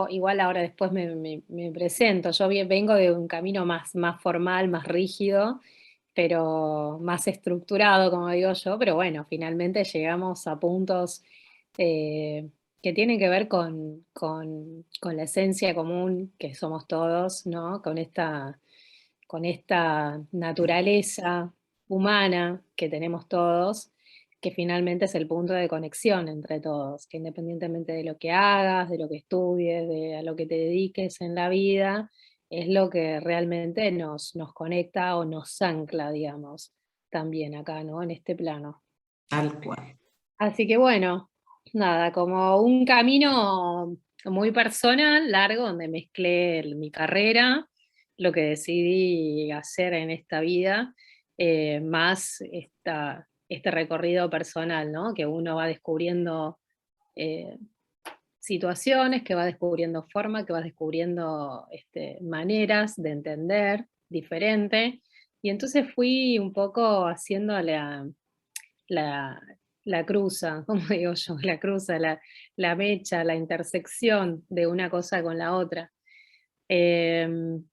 igual ahora después me presento, yo vengo de un camino más formal, más rígido, pero más estructurado, como digo yo, pero bueno, finalmente llegamos a puntos eh, que tienen que ver con la esencia común que somos todos, ¿no? Con esta naturaleza humana que tenemos todos, que finalmente es el punto de conexión entre todos, que independientemente de lo que hagas, de lo que estudies, de a lo que te dediques en la vida, es lo que realmente nos conecta o nos ancla, digamos, también acá, ¿no? En este plano. Tal cual. Así que bueno, nada, como un camino muy personal, largo, donde mezclé mi carrera, lo que decidí hacer en esta vida, más este recorrido personal, ¿no? Que uno va descubriendo eh, situaciones, que va descubriendo forma, que va descubriendo maneras de entender diferente. Y entonces fui un poco haciendo la, la cruza, como digo yo, la cruza, la mecha, la intersección de una cosa con la otra. Em,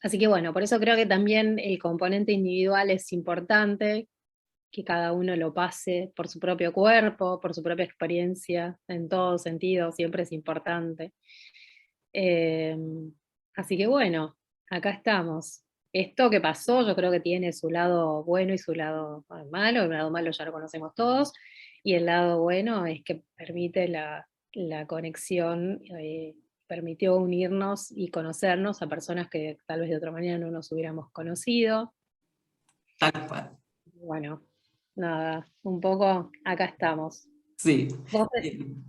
Así que bueno, por eso creo que también el componente individual es importante, que cada uno lo pase por su propio cuerpo, por su propia experiencia, en todo sentido, siempre es importante. Em, Así que bueno, acá estamos. Esto que pasó yo creo que tiene su lado bueno y su lado malo. El lado malo ya lo conocemos todos, y el lado bueno es que permite la conexión, permitió unirnos y conocernos a personas que tal vez de otra manera no nos hubiéramos conocido. Tal cual. Bueno, nada, un poco acá estamos. Sí. ¿Vos?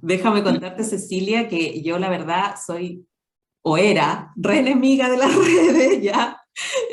Déjame contarte, Cecilia, que yo la verdad soy o era re enemiga de las redes, ¿ya?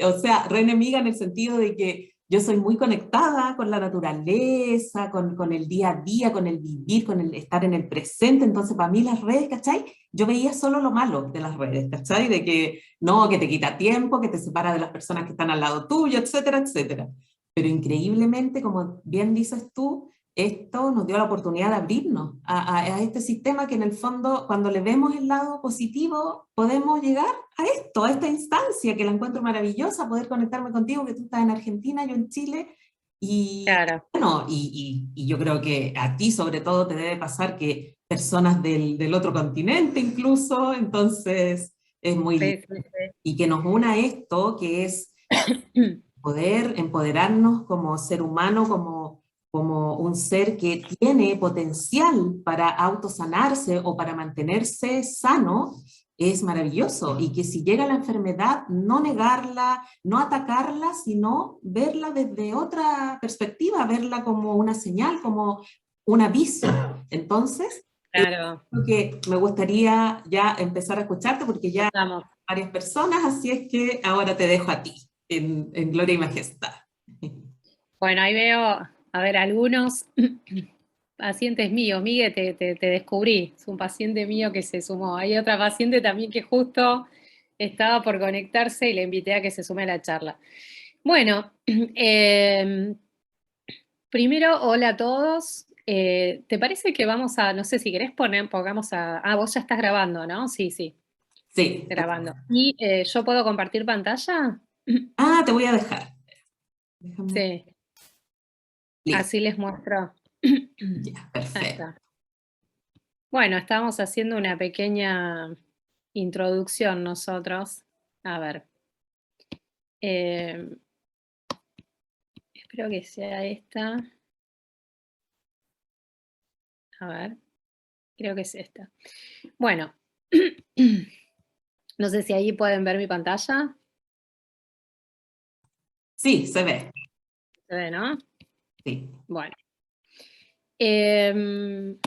O sea, re enemiga en el sentido de que yo soy muy conectada con la naturaleza, con el día a día, con el vivir, con el estar en el presente. Entonces, para mí las redes, ¿cachai? Yo veía solo lo malo de las redes, ¿cachai? De que no, que te quita tiempo, que te separa de las personas que están al lado tuyo, etcétera, etcétera. Pero increíblemente, como bien dices tú, esto nos dio la oportunidad de abrirnos a este sistema que en el fondo, cuando le vemos el lado positivo, podemos llegar a esto, a esta instancia que la encuentro maravillosa, poder conectarme contigo, que tú estás en Argentina, yo en Chile, y Claro, bueno, y yo creo que a ti sobre todo te debe pasar que personas del otro continente incluso, entonces es muy lindo. sí, sí, Y que nos una esto, que es sí. poder empoderarnos como ser humano, como un ser que tiene potencial para autosanarse o para mantenerse sano, es maravilloso. Y que si llega la enfermedad, no negarla, no atacarla, sino verla desde otra perspectiva, verla como una señal, como un aviso. Entonces, Claro, creo que me gustaría ya empezar a escucharte porque ya estamos. varias personas, así es que ahora te dejo a ti, en gloria y majestad. Bueno, ahí veo, a ver, algunos pacientes míos. Miguel, te descubrí, es un paciente mío que se sumó. Hay otra paciente también que justo estaba por conectarse y le invité a que se sume a la charla. Bueno, primero, hola a todos. ¿Te parece que vamos a, no sé si querés pongamos a, vos ya estás grabando, ¿no? Sí, sí, Sí. grabando. ¿Y yo puedo compartir pantalla? Ah, te voy a dejar. Déjame. Sí, Listo. así les muestro. Ya, Ahí perfecto. está. Bueno, estamos haciendo una pequeña introducción nosotros. A ver, eh, espero que sea esta. A ver, creo que es esta. Bueno, no sé si ahí pueden ver mi pantalla. Sí, se ve. Se ve, ¿no? Sí. Bueno. Em,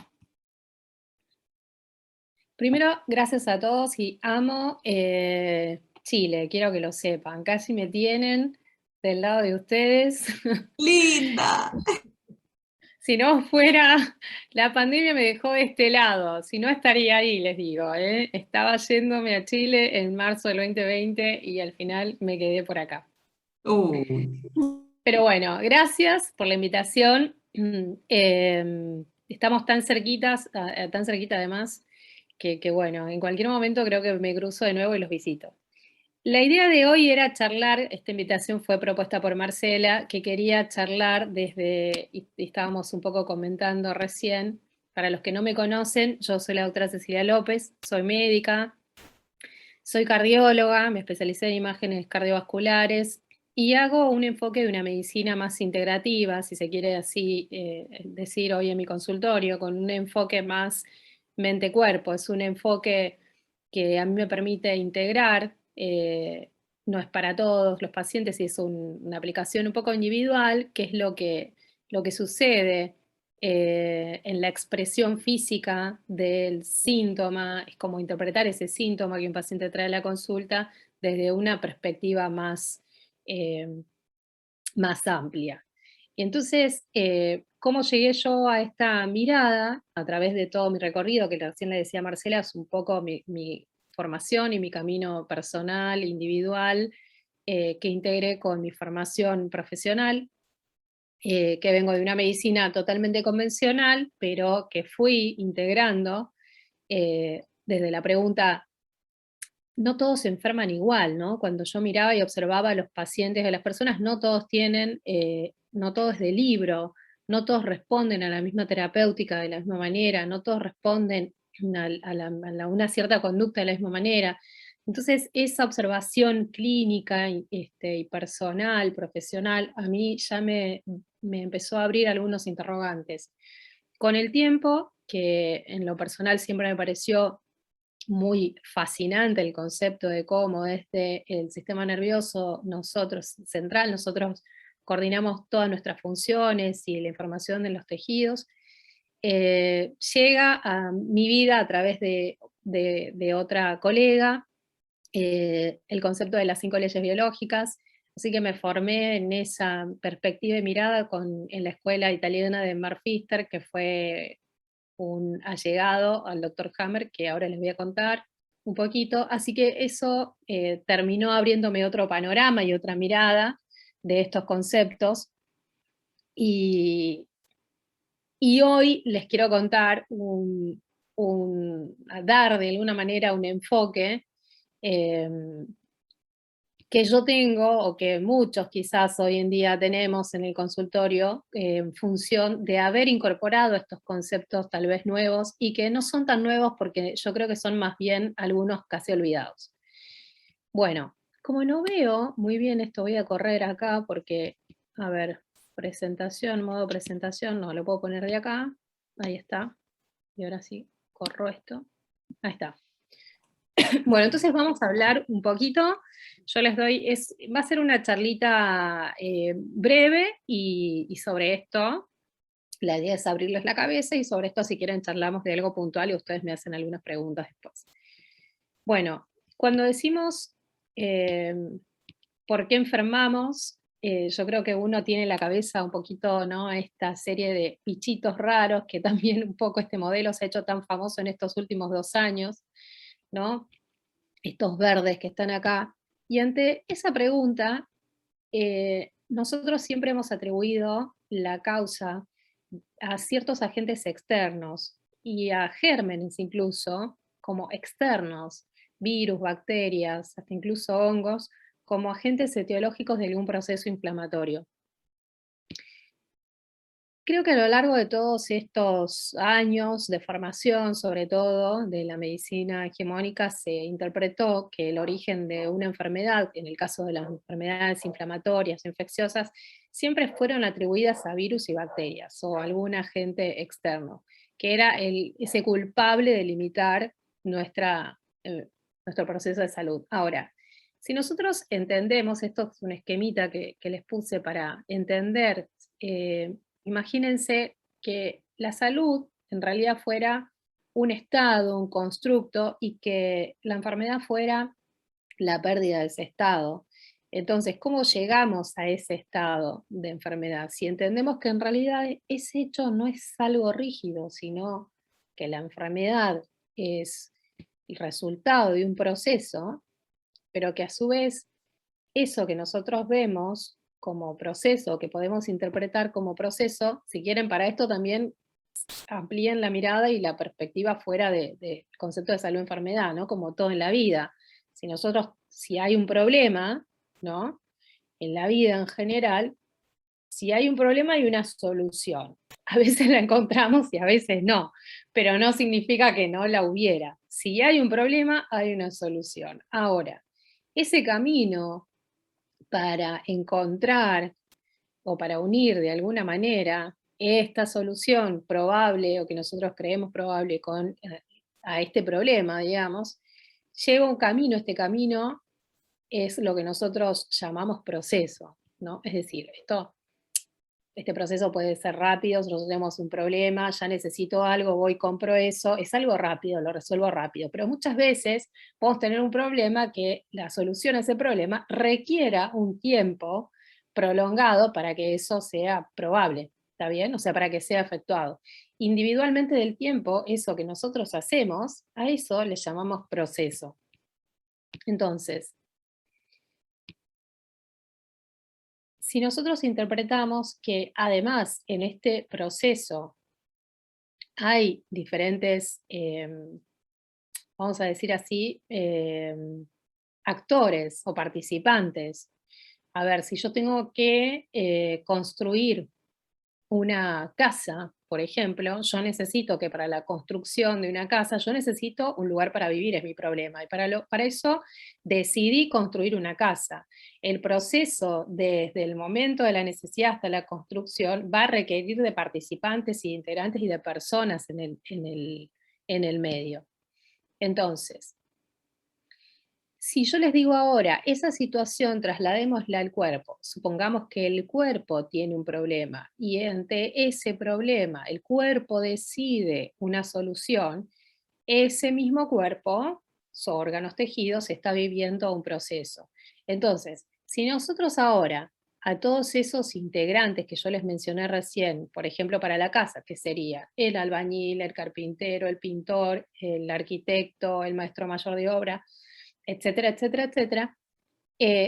Primero, gracias a todos y amo Chile, quiero que lo sepan. Casi me tienen del lado de ustedes. Linda. Si no fuera, la pandemia me dejó de este lado, si no estaría ahí, les digo, ¿eh? Estaba yéndome a Chile en marzo del 2020 y al final me quedé por acá. Uy. Pero bueno, gracias por la invitación. Estamos tan cerquita además, que bueno, en cualquier momento creo que me cruzo de nuevo y los visito. La idea de hoy era charlar, esta invitación fue propuesta por Marcela, que quería charlar y estábamos un poco comentando recién, para los que no me conocen, yo soy la doctora Cecilia López, soy médica, soy cardióloga, me especialicé en imágenes cardiovasculares y hago un enfoque de una medicina más integrativa, si se quiere así decir hoy en mi consultorio, con un enfoque más mente-cuerpo. Es un enfoque que a mí me permite integrar, no es para todos los pacientes y es una aplicación un poco individual, que es lo que sucede en la expresión física del síntoma, es como interpretar ese síntoma que un paciente trae a la consulta desde una perspectiva eh, más amplia. Y entonces, ¿cómo llegué yo a esta mirada? A través de todo mi recorrido, que recién le decía a Marcela, es un poco mi formación y mi camino personal, individual, que integré con mi formación profesional, que vengo de una medicina totalmente convencional, pero que fui integrando desde la pregunta, no todos se enferman igual, ¿no? Cuando yo miraba y observaba a los pacientes de las personas, no todos tienen, no todo es de libro, no todos responden a la misma terapéutica de la misma manera, no todos responden una cierta conducta de la misma manera. Entonces, esa observación clínica y personal, profesional, a mí ya me empezó a abrir algunos interrogantes. Con el tiempo, que en lo personal siempre me pareció muy fascinante el concepto de cómo desde el sistema nervioso central, nosotros coordinamos todas nuestras funciones y la información de los tejidos, llega a mi vida a través de otra colega, el concepto de las 5 leyes biológicas, así que me formé en esa perspectiva y mirada en la escuela italiana de Mark Pfister, que fue un allegado al doctor Hammer, que ahora les voy a contar un poquito. Así que eso terminó abriéndome otro panorama y otra mirada de estos conceptos. Y, y hoy les quiero contar dar de alguna manera un enfoque eh, que yo tengo, o que muchos quizás hoy en día tenemos en el consultorio, en función de haber incorporado estos conceptos tal vez nuevos, y que no son tan nuevos porque yo creo que son más bien algunos casi olvidados. Bueno, como no veo muy bien esto, voy a correr acá porque, a ver, presentación, modo presentación, no, lo puedo poner de acá, ahí está, y ahora sí, corro esto, ahí está. Bueno, entonces vamos a hablar un poquito. Yo les doy, va a ser una charlita breve y sobre esto, la idea es abrirles la cabeza y sobre esto si quieren charlamos de algo puntual y ustedes me hacen algunas preguntas después. Bueno, cuando decimos eh, por qué enfermamos, yo creo que uno tiene en la cabeza un poquito, ¿no?, esta serie de bichitos raros, que también un poco este modelo se ha hecho tan famoso en estos últimos 2 años, ¿no? Estos verdes que están acá. Y ante esa pregunta, nosotros siempre hemos atribuido la causa a ciertos agentes externos y a gérmenes incluso, como externos, virus, bacterias, hasta incluso hongos, como agentes etiológicos de algún proceso inflamatorio. Creo que a lo largo de todos estos años de formación, sobre todo de la medicina hegemónica, se interpretó que el origen de una enfermedad, en el caso de las enfermedades inflamatorias, infecciosas, siempre fueron atribuidas a virus y bacterias o algún agente externo, que era ese culpable de limitar nuestro proceso de salud. Ahora, si nosotros entendemos, esto es un esquemita que les puse para entender, imagínense que la salud en realidad fuera un estado, un constructo, y que la enfermedad fuera la pérdida de ese estado. Entonces, ¿cómo llegamos a ese estado de enfermedad? Si entendemos que en realidad ese hecho no es algo rígido, sino que la enfermedad es el resultado de un proceso, pero que a su vez eso que nosotros vemos como proceso, que podemos interpretar como proceso, si quieren para esto también amplíen la mirada y la perspectiva fuera del concepto de salud-enfermedad, ¿no? Como todo en la vida. Si hay un problema, ¿no? En la vida en general, si hay un problema hay una solución. A veces la encontramos y a veces no, pero no significa que no la hubiera. Si hay un problema, hay una solución. Ahora, ese camino para encontrar o para unir de alguna manera esta solución probable o que nosotros creemos probable a este problema, digamos, lleva un camino. Este camino es lo que nosotros llamamos proceso, ¿no? Es decir, este proceso puede ser rápido, nosotros tenemos un problema, ya necesito algo, voy, compro eso, es algo rápido, lo resuelvo rápido, pero muchas veces podemos tener un problema que la solución a ese problema requiera un tiempo prolongado para que eso sea probable, ¿está bien? O sea, para que sea efectuado. Individualmente del tiempo, eso que nosotros hacemos, a eso le llamamos proceso. Entonces, si nosotros interpretamos que además en este proceso hay diferentes, vamos a decir así, actores o participantes. A ver, si yo tengo que construir una casa, por ejemplo, yo necesito que para la construcción de una casa, yo necesito un lugar para vivir, es mi problema. Y para eso decidí construir una casa. El proceso desde el momento de la necesidad hasta la construcción va a requerir de participantes y integrantes y de personas en el medio. Entonces, si yo les digo ahora, esa situación trasladémosla al cuerpo, supongamos que el cuerpo tiene un problema y ante ese problema el cuerpo decide una solución, ese mismo cuerpo, sus órganos, tejidos, está viviendo un proceso. Entonces, si nosotros ahora a todos esos integrantes que yo les mencioné recién, por ejemplo para la casa, que sería el albañil, el carpintero, el pintor, el arquitecto, el maestro mayor de obra, etcétera, etcétera, etcétera.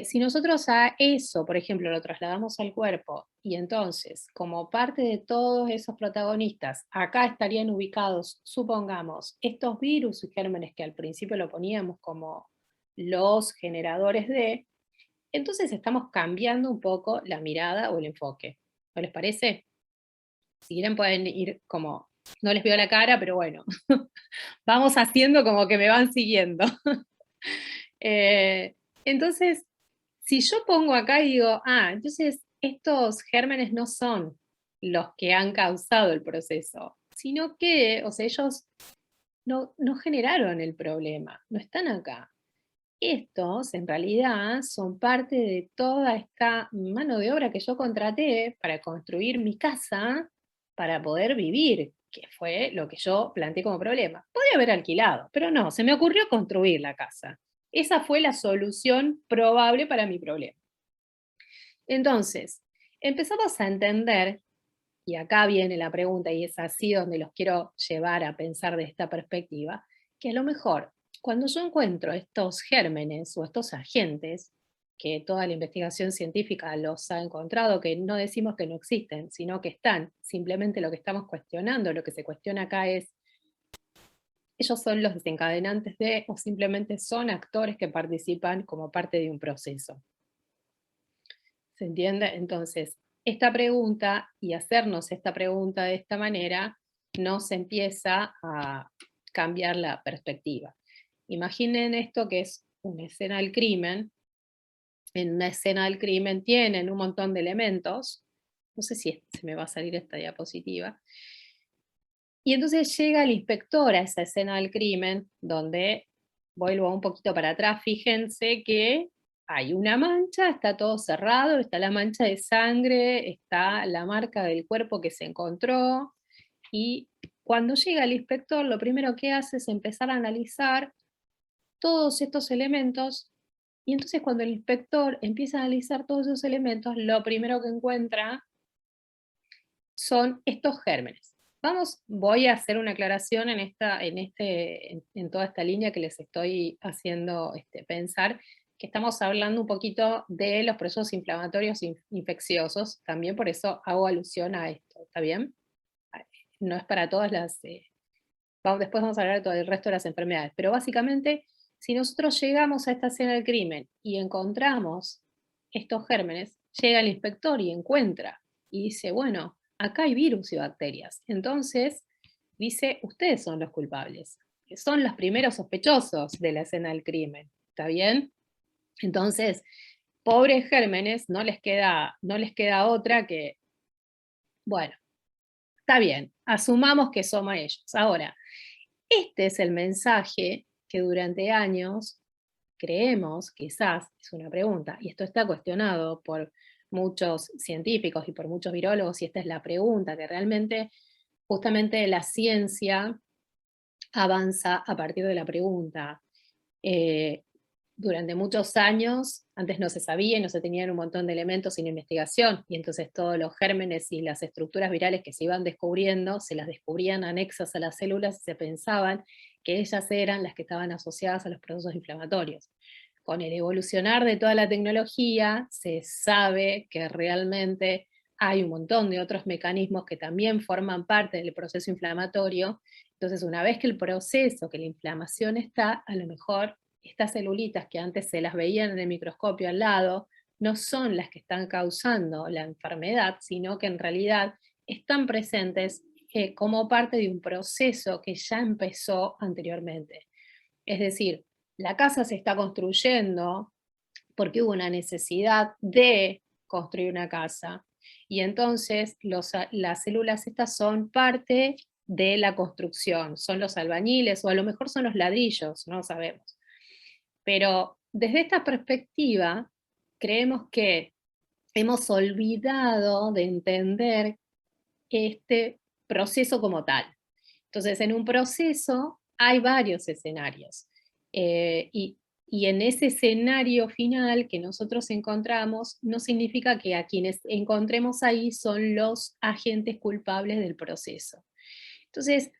Si nosotros a eso, por ejemplo, lo trasladamos al cuerpo y entonces, como parte de todos esos protagonistas, acá estarían ubicados, supongamos, estos virus y gérmenes que al principio lo poníamos como los generadores de, entonces estamos cambiando un poco la mirada o el enfoque. ¿No les parece? Si quieren pueden ir como, no les veo la cara, pero bueno, vamos haciendo como que me van siguiendo. Entonces, si yo pongo acá y digo, entonces estos gérmenes no son los que han causado el proceso, sino que, o sea, ellos no generaron el problema, no están acá. Estos, en realidad, son parte de toda esta mano de obra que yo contraté para construir mi casa, para poder vivir, que fue lo que yo planteé como problema. Podría haber alquilado, pero no, se me ocurrió construir la casa. Esa fue la solución probable para mi problema. Entonces, empezamos a entender, y acá viene la pregunta, y es así donde los quiero llevar a pensar de esta perspectiva, que a lo mejor cuando yo encuentro estos gérmenes o estos agentes, que toda la investigación científica los ha encontrado, que no decimos que no existen, sino que están, simplemente lo que estamos cuestionando, lo que se cuestiona acá es, ellos son los desencadenantes de, o simplemente son actores que participan como parte de un proceso. ¿Se entiende? Entonces, esta pregunta y hacernos esta pregunta de esta manera nos empieza a cambiar la perspectiva. Imaginen esto que es una escena del crimen. En una escena del crimen tienen un montón de elementos. No sé si se me va a salir esta diapositiva. Y entonces llega el inspector a esa escena del crimen, donde, vuelvo un poquito para atrás, fíjense que hay una mancha, está todo cerrado, está la mancha de sangre, está la marca del cuerpo que se encontró, y cuando llega el inspector, lo primero que hace es empezar a analizar todos estos elementos, y entonces cuando el inspector empieza a analizar todos esos elementos, lo primero que encuentra son estos gérmenes. Voy a hacer una aclaración en toda esta línea que les estoy haciendo pensar, que estamos hablando un poquito de los procesos inflamatorios infecciosos, también por eso hago alusión a esto, ¿está bien? no es para todas las... después vamos a hablar de todo el resto de las enfermedades, pero básicamente, si nosotros llegamos a esta escena del crimen y encontramos estos gérmenes, llega el inspector y encuentra, y dice, bueno, acá hay virus y bacterias. Entonces, dice, ustedes son los culpables, son los primeros sospechosos de la escena del crimen, ¿está bien? Entonces, pobres gérmenes, no les queda otra que, bueno, está bien, asumamos que somos ellos. Ahora, este es el mensaje que durante años creemos, quizás, es una pregunta, y esto está cuestionado por muchos científicos y por muchos virólogos, y esta es la pregunta, que realmente justamente la ciencia avanza a partir de la pregunta. Durante muchos años, antes no se sabía y no se tenían un montón de elementos sin investigación, y entonces todos los gérmenes y las estructuras virales que se iban descubriendo, se las descubrían anexas a las células y se pensaban que ellas eran las que estaban asociadas a los procesos inflamatorios. Con el evolucionar de toda la tecnología, se sabe que realmente hay un montón de otros mecanismos que también forman parte del proceso inflamatorio. Entonces, una vez que el proceso, que la inflamación está, a lo mejor estas celulitas que antes se las veían en el microscopio al lado, no son las que están causando la enfermedad, sino que en realidad están presentes como parte de un proceso que ya empezó anteriormente. Es decir, la casa se está construyendo porque hubo una necesidad de construir una casa, y entonces las células estas son parte de la construcción, son los albañiles o a lo mejor son los ladrillos, no sabemos. Pero desde esta perspectiva, creemos que hemos olvidado de entender este proceso como tal. Entonces, en un proceso hay varios escenarios. Y en ese escenario final que nosotros encontramos, no significa que a quienes encontremos ahí son los agentes culpables del proceso. Entonces,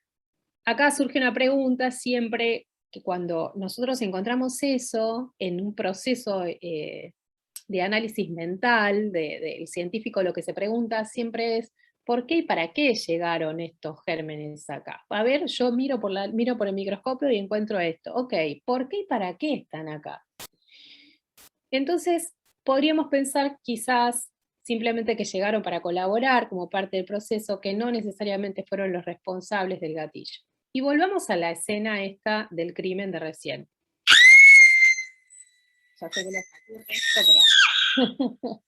acá surge una pregunta siempre, que cuando nosotros encontramos eso en un proceso de análisis mental del científico, lo que se pregunta siempre es, ¿por qué y para qué llegaron estos gérmenes acá? A ver, yo miro por el microscopio y encuentro esto. Ok, ¿por qué y para qué están acá? Entonces, podríamos pensar quizás simplemente que llegaron para colaborar como parte del proceso, que no necesariamente fueron los responsables del gatillo. Y volvamos a la escena esta del crimen de recién. Ya sé que lo saqué esto, pero...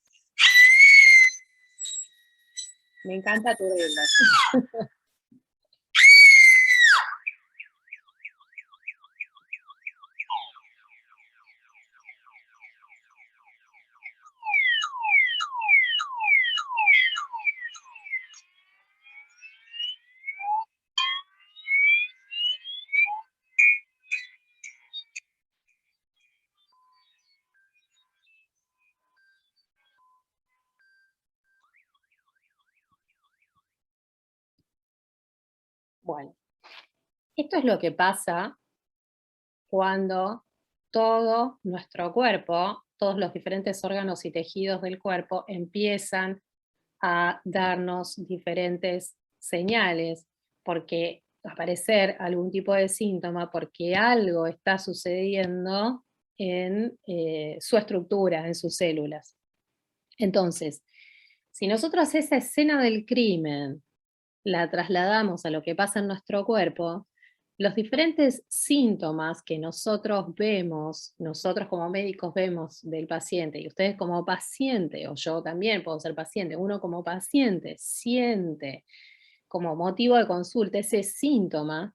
Me encanta aturdirlos. Bueno, esto es lo que pasa cuando todo nuestro cuerpo, todos los diferentes órganos y tejidos del cuerpo empiezan a darnos diferentes señales, porque aparecer algún tipo de síntoma, porque algo está sucediendo en su estructura, en sus células. Entonces, si nosotros esa escena del crimen la trasladamos a lo que pasa en nuestro cuerpo, los diferentes síntomas que nosotros vemos, nosotros como médicos vemos del paciente, y ustedes como paciente, o yo también puedo ser paciente, uno como paciente siente como motivo de consulta ese síntoma,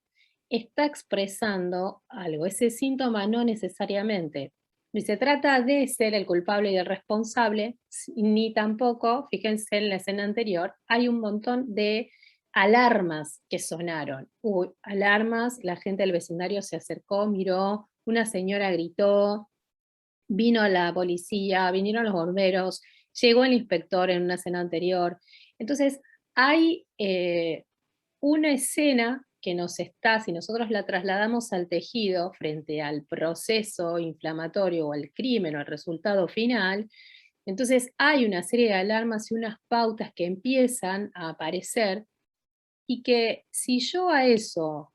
está expresando algo. Ese síntoma no necesariamente ni se trata de ser el culpable y el responsable, ni tampoco, fíjense en la escena anterior, hay un montón de alarmas que sonaron. Alarmas, la gente del vecindario se acercó, miró, una señora gritó, vino la policía, vinieron los bomberos, llegó el inspector en una escena anterior. Entonces, hay una escena que nos está, si nosotros la trasladamos al tejido frente al proceso inflamatorio o al crimen o al resultado final, entonces hay una serie de alarmas y unas pautas que empiezan a aparecer y que si yo a eso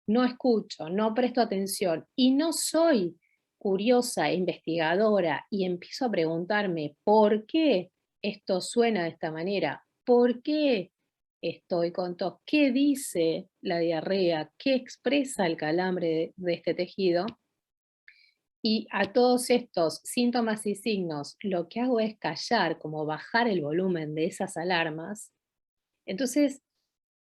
no escucho, no presto atención y no soy curiosa, investigadora y empiezo a preguntarme por qué esto suena de esta manera, por qué estoy con tos, qué dice la diarrea, qué expresa el calambre de este tejido, y a todos estos síntomas y signos lo que hago es callar, como bajar el volumen de esas alarmas. Entonces,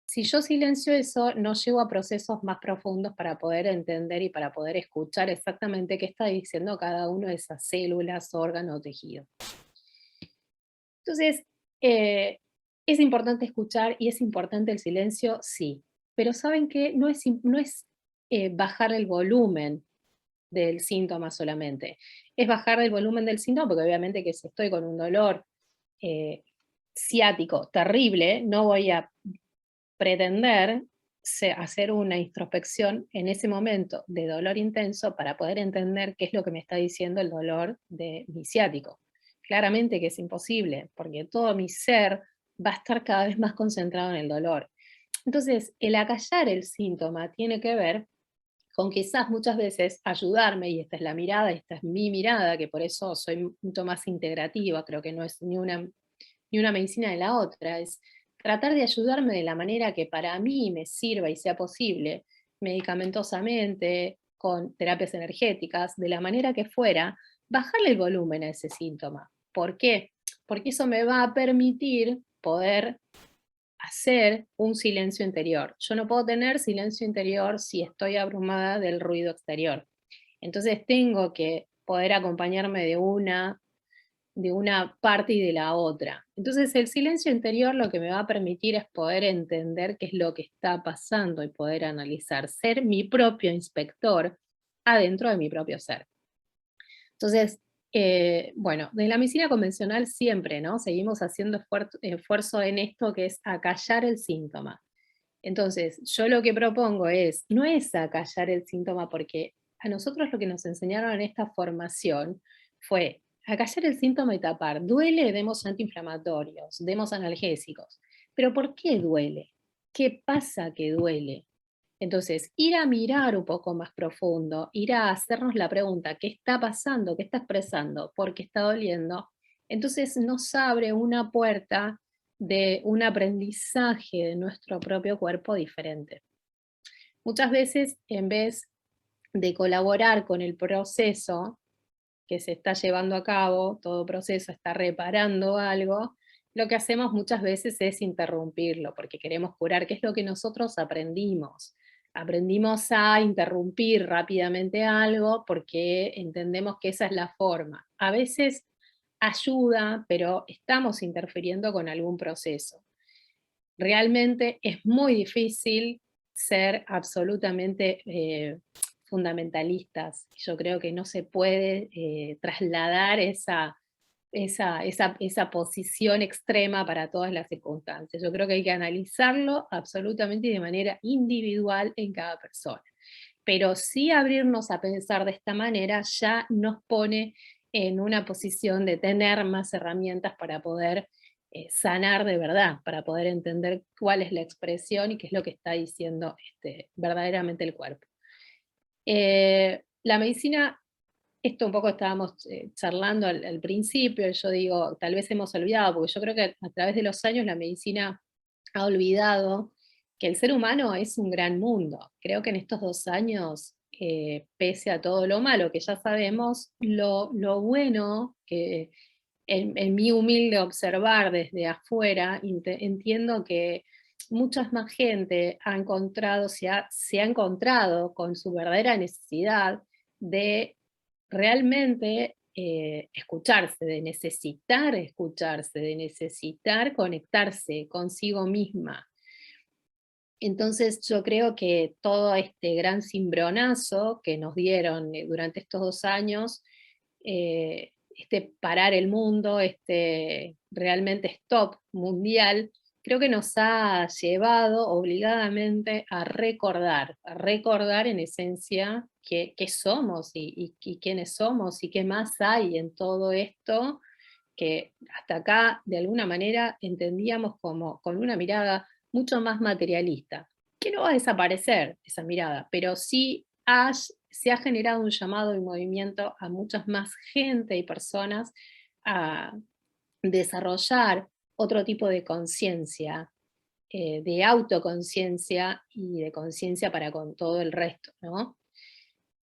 si yo silencio eso, no llego a procesos más profundos para poder entender y para poder escuchar exactamente qué está diciendo cada una de esas células, órganos o tejido. Entonces, eh, es importante escuchar y es importante el silencio, sí. Pero ¿saben qué? No es bajar el volumen del síntoma solamente. Es bajar el volumen del síntoma, porque obviamente que si estoy con un dolor eh, ciático terrible, no voy a pretender hacer una introspección en ese momento de dolor intenso para poder entender qué es lo que me está diciendo el dolor de mi ciático. Claramente que es imposible, porque todo mi ser va a estar cada vez más concentrado en el dolor. Entonces, el acallar el síntoma tiene que ver con quizás muchas veces ayudarme, y esta es la mirada, esta es mi mirada, que por eso soy mucho más integrativa, creo que no es ni una medicina de la otra, es tratar de ayudarme de la manera que para mí me sirva y sea posible, medicamentosamente, con terapias energéticas, de la manera que fuera, bajarle el volumen a ese síntoma. ¿Por qué? Porque eso me va a permitir poder hacer un silencio interior. Yo no puedo tener silencio interior si estoy abrumada del ruido exterior. Entonces tengo que poder acompañarme de una parte y de la otra. Entonces el silencio interior lo que me va a permitir es poder entender qué es lo que está pasando y poder analizar, ser mi propio inspector adentro de mi propio ser. Entonces, bueno, desde la medicina convencional siempre, ¿no? Seguimos haciendo esfuerzo en esto que es acallar el síntoma. Entonces, yo lo que propongo no es acallar el síntoma, porque a nosotros lo que nos enseñaron en esta formación fue acallar el síntoma y tapar. Duele, demos antiinflamatorios, demos analgésicos. Pero ¿por qué duele? ¿Qué pasa que duele? Entonces, ir a mirar un poco más profundo, ir a hacernos la pregunta, ¿qué está pasando? ¿Qué está expresando? ¿Por qué está doliendo? Entonces nos abre una puerta de un aprendizaje de nuestro propio cuerpo diferente. Muchas veces, en vez de colaborar con el proceso que se está llevando a cabo, todo proceso está reparando algo, lo que hacemos muchas veces es interrumpirlo, porque queremos curar, que es lo que nosotros aprendimos. Aprendimos a interrumpir rápidamente algo porque entendemos que esa es la forma. A veces ayuda, pero estamos interfiriendo con algún proceso. Realmente es muy difícil ser absolutamente fundamentalistas. Yo creo que no se puede trasladar esa posición extrema para todas las circunstancias. Yo creo que hay que analizarlo absolutamente y de manera individual en cada persona. Pero sí abrirnos a pensar de esta manera ya nos pone en una posición de tener más herramientas para poder sanar de verdad, para poder entender cuál es la expresión y qué es lo que está diciendo verdaderamente el cuerpo. La medicina, esto un poco estábamos charlando al principio, yo digo, tal vez hemos olvidado, porque yo creo que a través de los años la medicina ha olvidado que el ser humano es un gran mundo. Creo que en estos 2 años, pese a todo lo malo que ya sabemos, lo bueno que en mi humilde observar desde afuera, entiendo que mucha más gente se ha encontrado con su verdadera necesidad de realmente escucharse, de necesitar escucharse, de necesitar conectarse consigo misma. Entonces yo creo que todo este gran cimbronazo que nos dieron durante estos 2 años, este parar el mundo, este realmente stop mundial, creo que nos ha llevado obligadamente a recordar en esencia qué somos y quiénes somos y qué más hay en todo esto que hasta acá de alguna manera entendíamos como con una mirada mucho más materialista, que no va a desaparecer esa mirada, pero sí se ha generado un llamado y movimiento a muchas más gente y personas a desarrollar otro tipo de conciencia, de autoconciencia y de conciencia para con todo el resto, ¿no?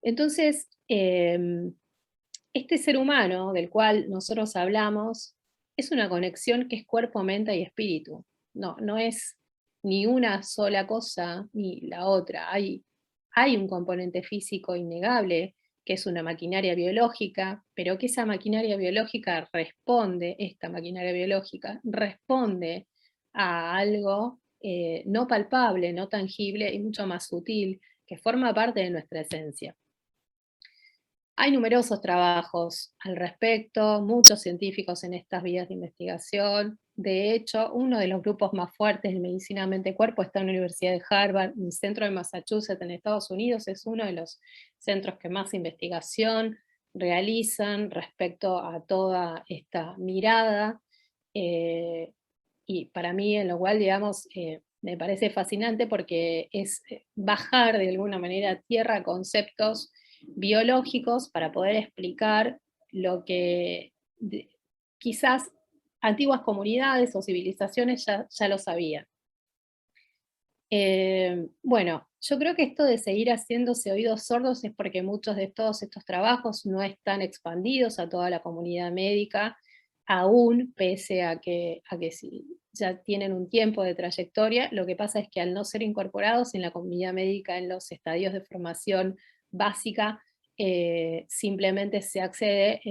Entonces, este ser humano del cual nosotros hablamos es una conexión que es cuerpo, mente y espíritu. No es ni una sola cosa ni la otra. Hay un componente físico innegable, que es una maquinaria biológica, pero que esa maquinaria biológica responde, esta maquinaria biológica responde a algo no palpable, no tangible y mucho más sutil, que forma parte de nuestra esencia. Hay numerosos trabajos al respecto, muchos científicos en estas vías de investigación. De hecho, uno de los grupos más fuertes de medicina mente-cuerpo está en la Universidad de Harvard, en el centro de Massachusetts, en Estados Unidos. Es uno de los centros que más investigación realizan respecto a toda esta mirada. eh, y para mí, en lo cual, digamos, me parece fascinante porque es bajar de alguna manera a tierra conceptos biológicos para poder explicar lo que quizás antiguas comunidades o civilizaciones ya lo sabían. Bueno, yo creo que esto de seguir haciéndose oídos sordos es porque muchos de todos estos trabajos no están expandidos a toda la comunidad médica, aún pese a que sí, ya tienen un tiempo de trayectoria. Lo que pasa es que al no ser incorporados en la comunidad médica en los estadios de formación básica, simplemente se accede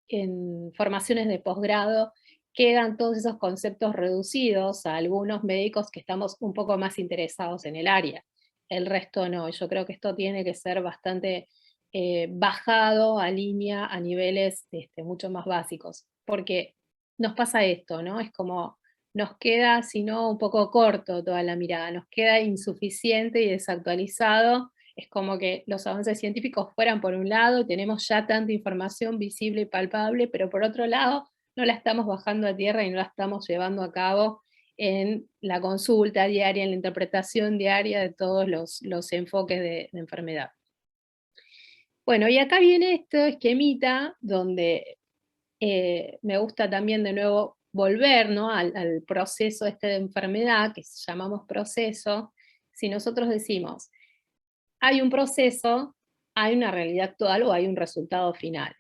en formaciones de posgrado, quedan todos esos conceptos reducidos a algunos médicos que estamos un poco más interesados en el área. El resto no. Yo creo que esto tiene que ser bastante bajado a línea a niveles mucho más básicos, porque nos pasa esto, ¿no? Es como nos queda, si no, un poco corto toda la mirada, nos queda insuficiente y desactualizado. Es como que los avances científicos fueran por un lado, tenemos ya tanta información visible y palpable, pero por otro lado no la estamos bajando a tierra y no la estamos llevando a cabo en la consulta diaria, en la interpretación diaria de todos los enfoques de enfermedad. Bueno, y acá viene este esquemita donde me gusta también de nuevo volver, ¿no?, al proceso de enfermedad, que llamamos proceso. Si nosotros decimos, hay un proceso, hay una realidad actual o hay un resultado final,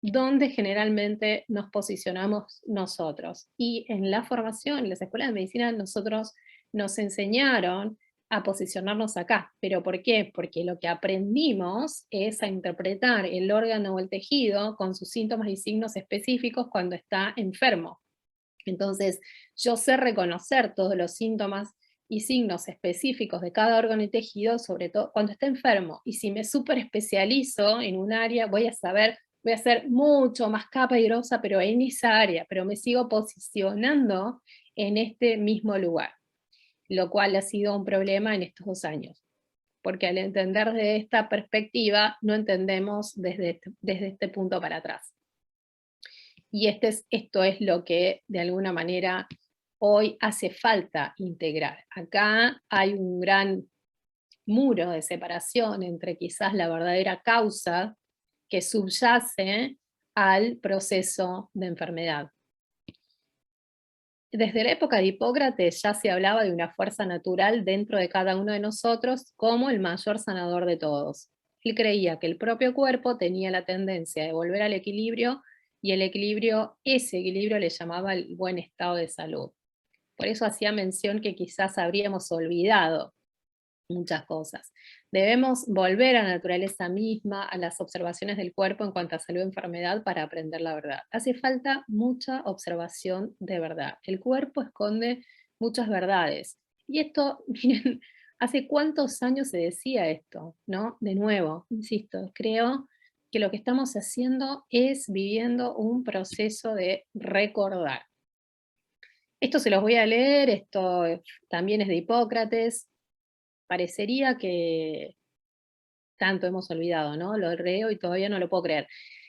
donde generalmente nos posicionamos nosotros. Y en la formación, en las escuelas de medicina, nosotros nos enseñaron a posicionarnos acá. ¿Pero por qué? Porque lo que aprendimos es a interpretar el órgano o el tejido con sus síntomas y signos específicos cuando está enfermo. Entonces, yo sé reconocer todos los síntomas y signos específicos de cada órgano y tejido, sobre todo cuando está enfermo. Y si me súper especializo en un área, voy a ser mucho más capa y grosa, pero en esa área, pero me sigo posicionando en este mismo lugar, lo cual ha sido un problema en estos 2 años, porque al entender de esta perspectiva, no entendemos desde este punto para atrás. Y esto es lo que de alguna manera hoy hace falta integrar. Acá hay un gran muro de separación entre quizás la verdadera causa que subyace al proceso de enfermedad. Desde la época de Hipócrates ya se hablaba de una fuerza natural dentro de cada uno de nosotros como el mayor sanador de todos. Él creía que el propio cuerpo tenía la tendencia de volver al equilibrio y ese equilibrio le llamaba el buen estado de salud. Por eso hacía mención que quizás habríamos olvidado muchas cosas. Debemos volver a la naturaleza misma, a las observaciones del cuerpo en cuanto a salud y enfermedad para aprender la verdad. Hace falta mucha observación de verdad. El cuerpo esconde muchas verdades. Y esto, miren, ¿hace cuántos años se decía esto? ¿No? De nuevo, insisto, creo que lo que estamos haciendo es viviendo un proceso de recordar. Esto se los voy a leer, esto también es de Hipócrates. Parecería que tanto hemos olvidado, ¿no? Lo leo y todavía no lo puedo creer.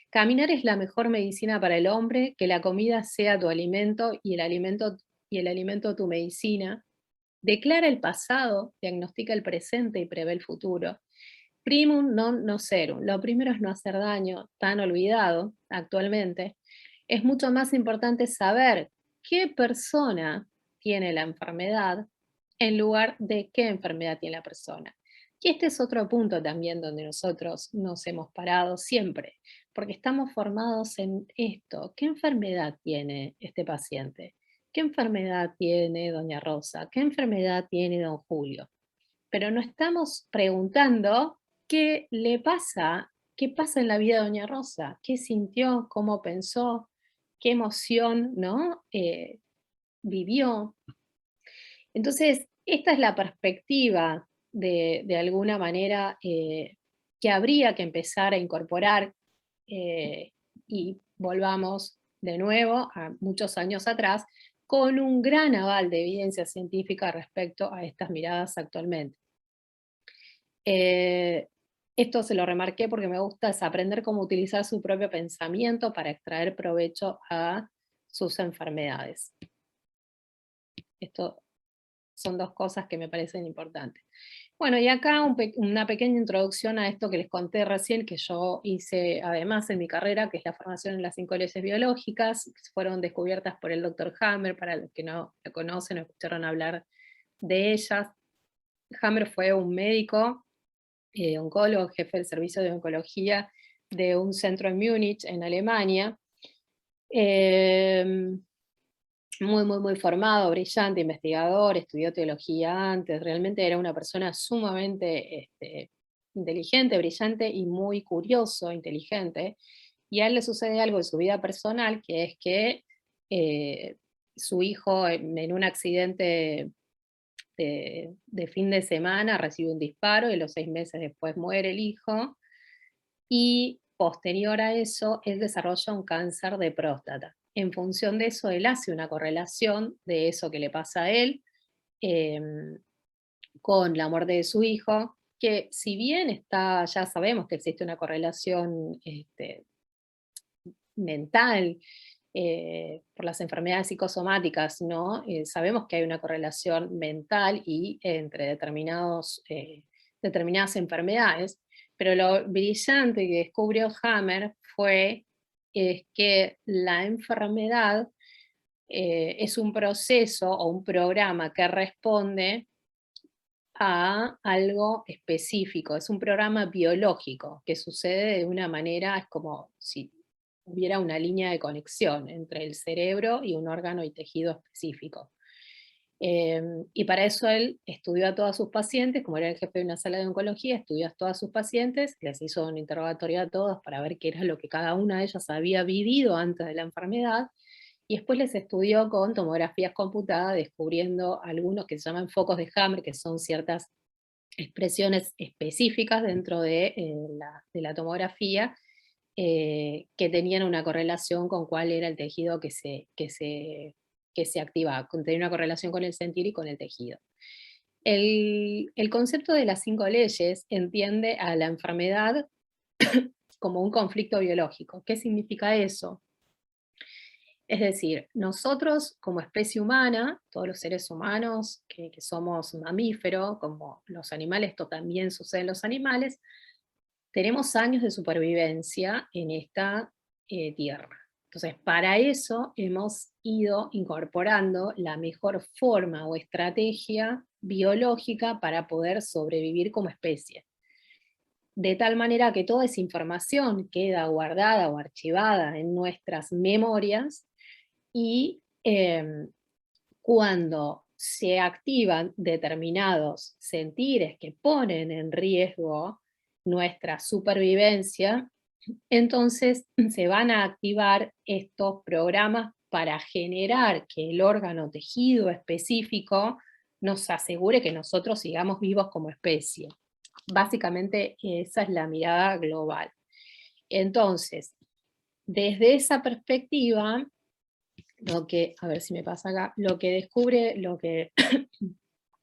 Caminar es la mejor medicina para el hombre, que la comida sea tu alimento y el alimento tu medicina. Declara el pasado, diagnostica el presente y prevé el futuro. Primum non nocerum. Lo primero es no hacer daño, tan olvidado actualmente. Es mucho más importante saber qué persona tiene la enfermedad en lugar de qué enfermedad tiene la persona. Y este es otro punto también donde nosotros nos hemos parado siempre, porque estamos formados en esto. ¿Qué enfermedad tiene este paciente? ¿Qué enfermedad tiene doña Rosa? ¿Qué enfermedad tiene don Julio? Pero no estamos preguntando qué le pasa, qué pasa en la vida de doña Rosa, qué sintió, cómo pensó, qué emoción, ¿no? Vivió. Entonces, esta es la perspectiva de alguna manera que habría que empezar a incorporar y volvamos de nuevo a muchos años atrás con un gran aval de evidencia científica respecto a estas miradas actualmente. Esto se lo remarqué porque me gusta es aprender cómo utilizar su propio pensamiento para extraer provecho a sus enfermedades. Esto son dos cosas que me parecen importantes. Bueno, y acá una pequeña introducción a esto que les conté recién, que yo hice además en mi carrera, que es la formación en las 5 leyes biológicas, que fueron descubiertas por el Dr. Hammer, para los que no lo conocen o escucharon hablar de ellas. Hammer fue un médico, oncólogo, jefe del servicio de oncología de un centro en Múnich, en Alemania. Muy formado, brillante, investigador, estudió teología antes, realmente era una persona sumamente inteligente, brillante y muy curioso, inteligente. Y a él le sucede algo en su vida personal, que es que su hijo en un accidente de fin de semana recibe un disparo y los 6 meses después muere el hijo. Y posterior a eso, él desarrolla un cáncer de próstata. En función de eso, él hace una correlación de eso que le pasa a él em, con la muerte de su hijo, que si bien está, ya sabemos que existe una correlación mental por las enfermedades psicosomáticas, ¿no? Sabemos que hay una correlación mental y entre determinadas enfermedades, pero lo brillante que descubrió Hammer fue es que la enfermedad es un proceso o un programa que responde a algo específico, es un programa biológico que sucede de una manera, es como si hubiera una línea de conexión entre el cerebro y un órgano y tejido específico. Y para eso él estudió a todos sus pacientes, como era el jefe de una sala de oncología, estudió a todas sus pacientes, les hizo un interrogatorio a todos para ver qué era lo que cada una de ellas había vivido antes de la enfermedad, y después les estudió con tomografías computadas, descubriendo algunos que se llaman focos de Hammer, que son ciertas expresiones específicas dentro de la tomografía, que tenían una correlación con cuál era el tejido que se activaba, tenía una correlación con el sentir y con el tejido. El concepto de las 5 leyes entiende a la enfermedad como un conflicto biológico. ¿Qué significa eso? Es decir, nosotros como especie humana, todos los seres humanos que somos mamíferos, como los animales, esto también sucede en los animales, tenemos años de supervivencia en esta tierra. Entonces, para eso hemos ido incorporando la mejor forma o estrategia biológica para poder sobrevivir como especie. De tal manera que toda esa información queda guardada o archivada en nuestras memorias y cuando se activan determinados sentires que ponen en riesgo nuestra supervivencia, entonces se van a activar estos programas para generar que el órgano tejido específico nos asegure que nosotros sigamos vivos como especie. Básicamente esa es la mirada global. Entonces, desde esa perspectiva, a ver si me pasa acá, lo que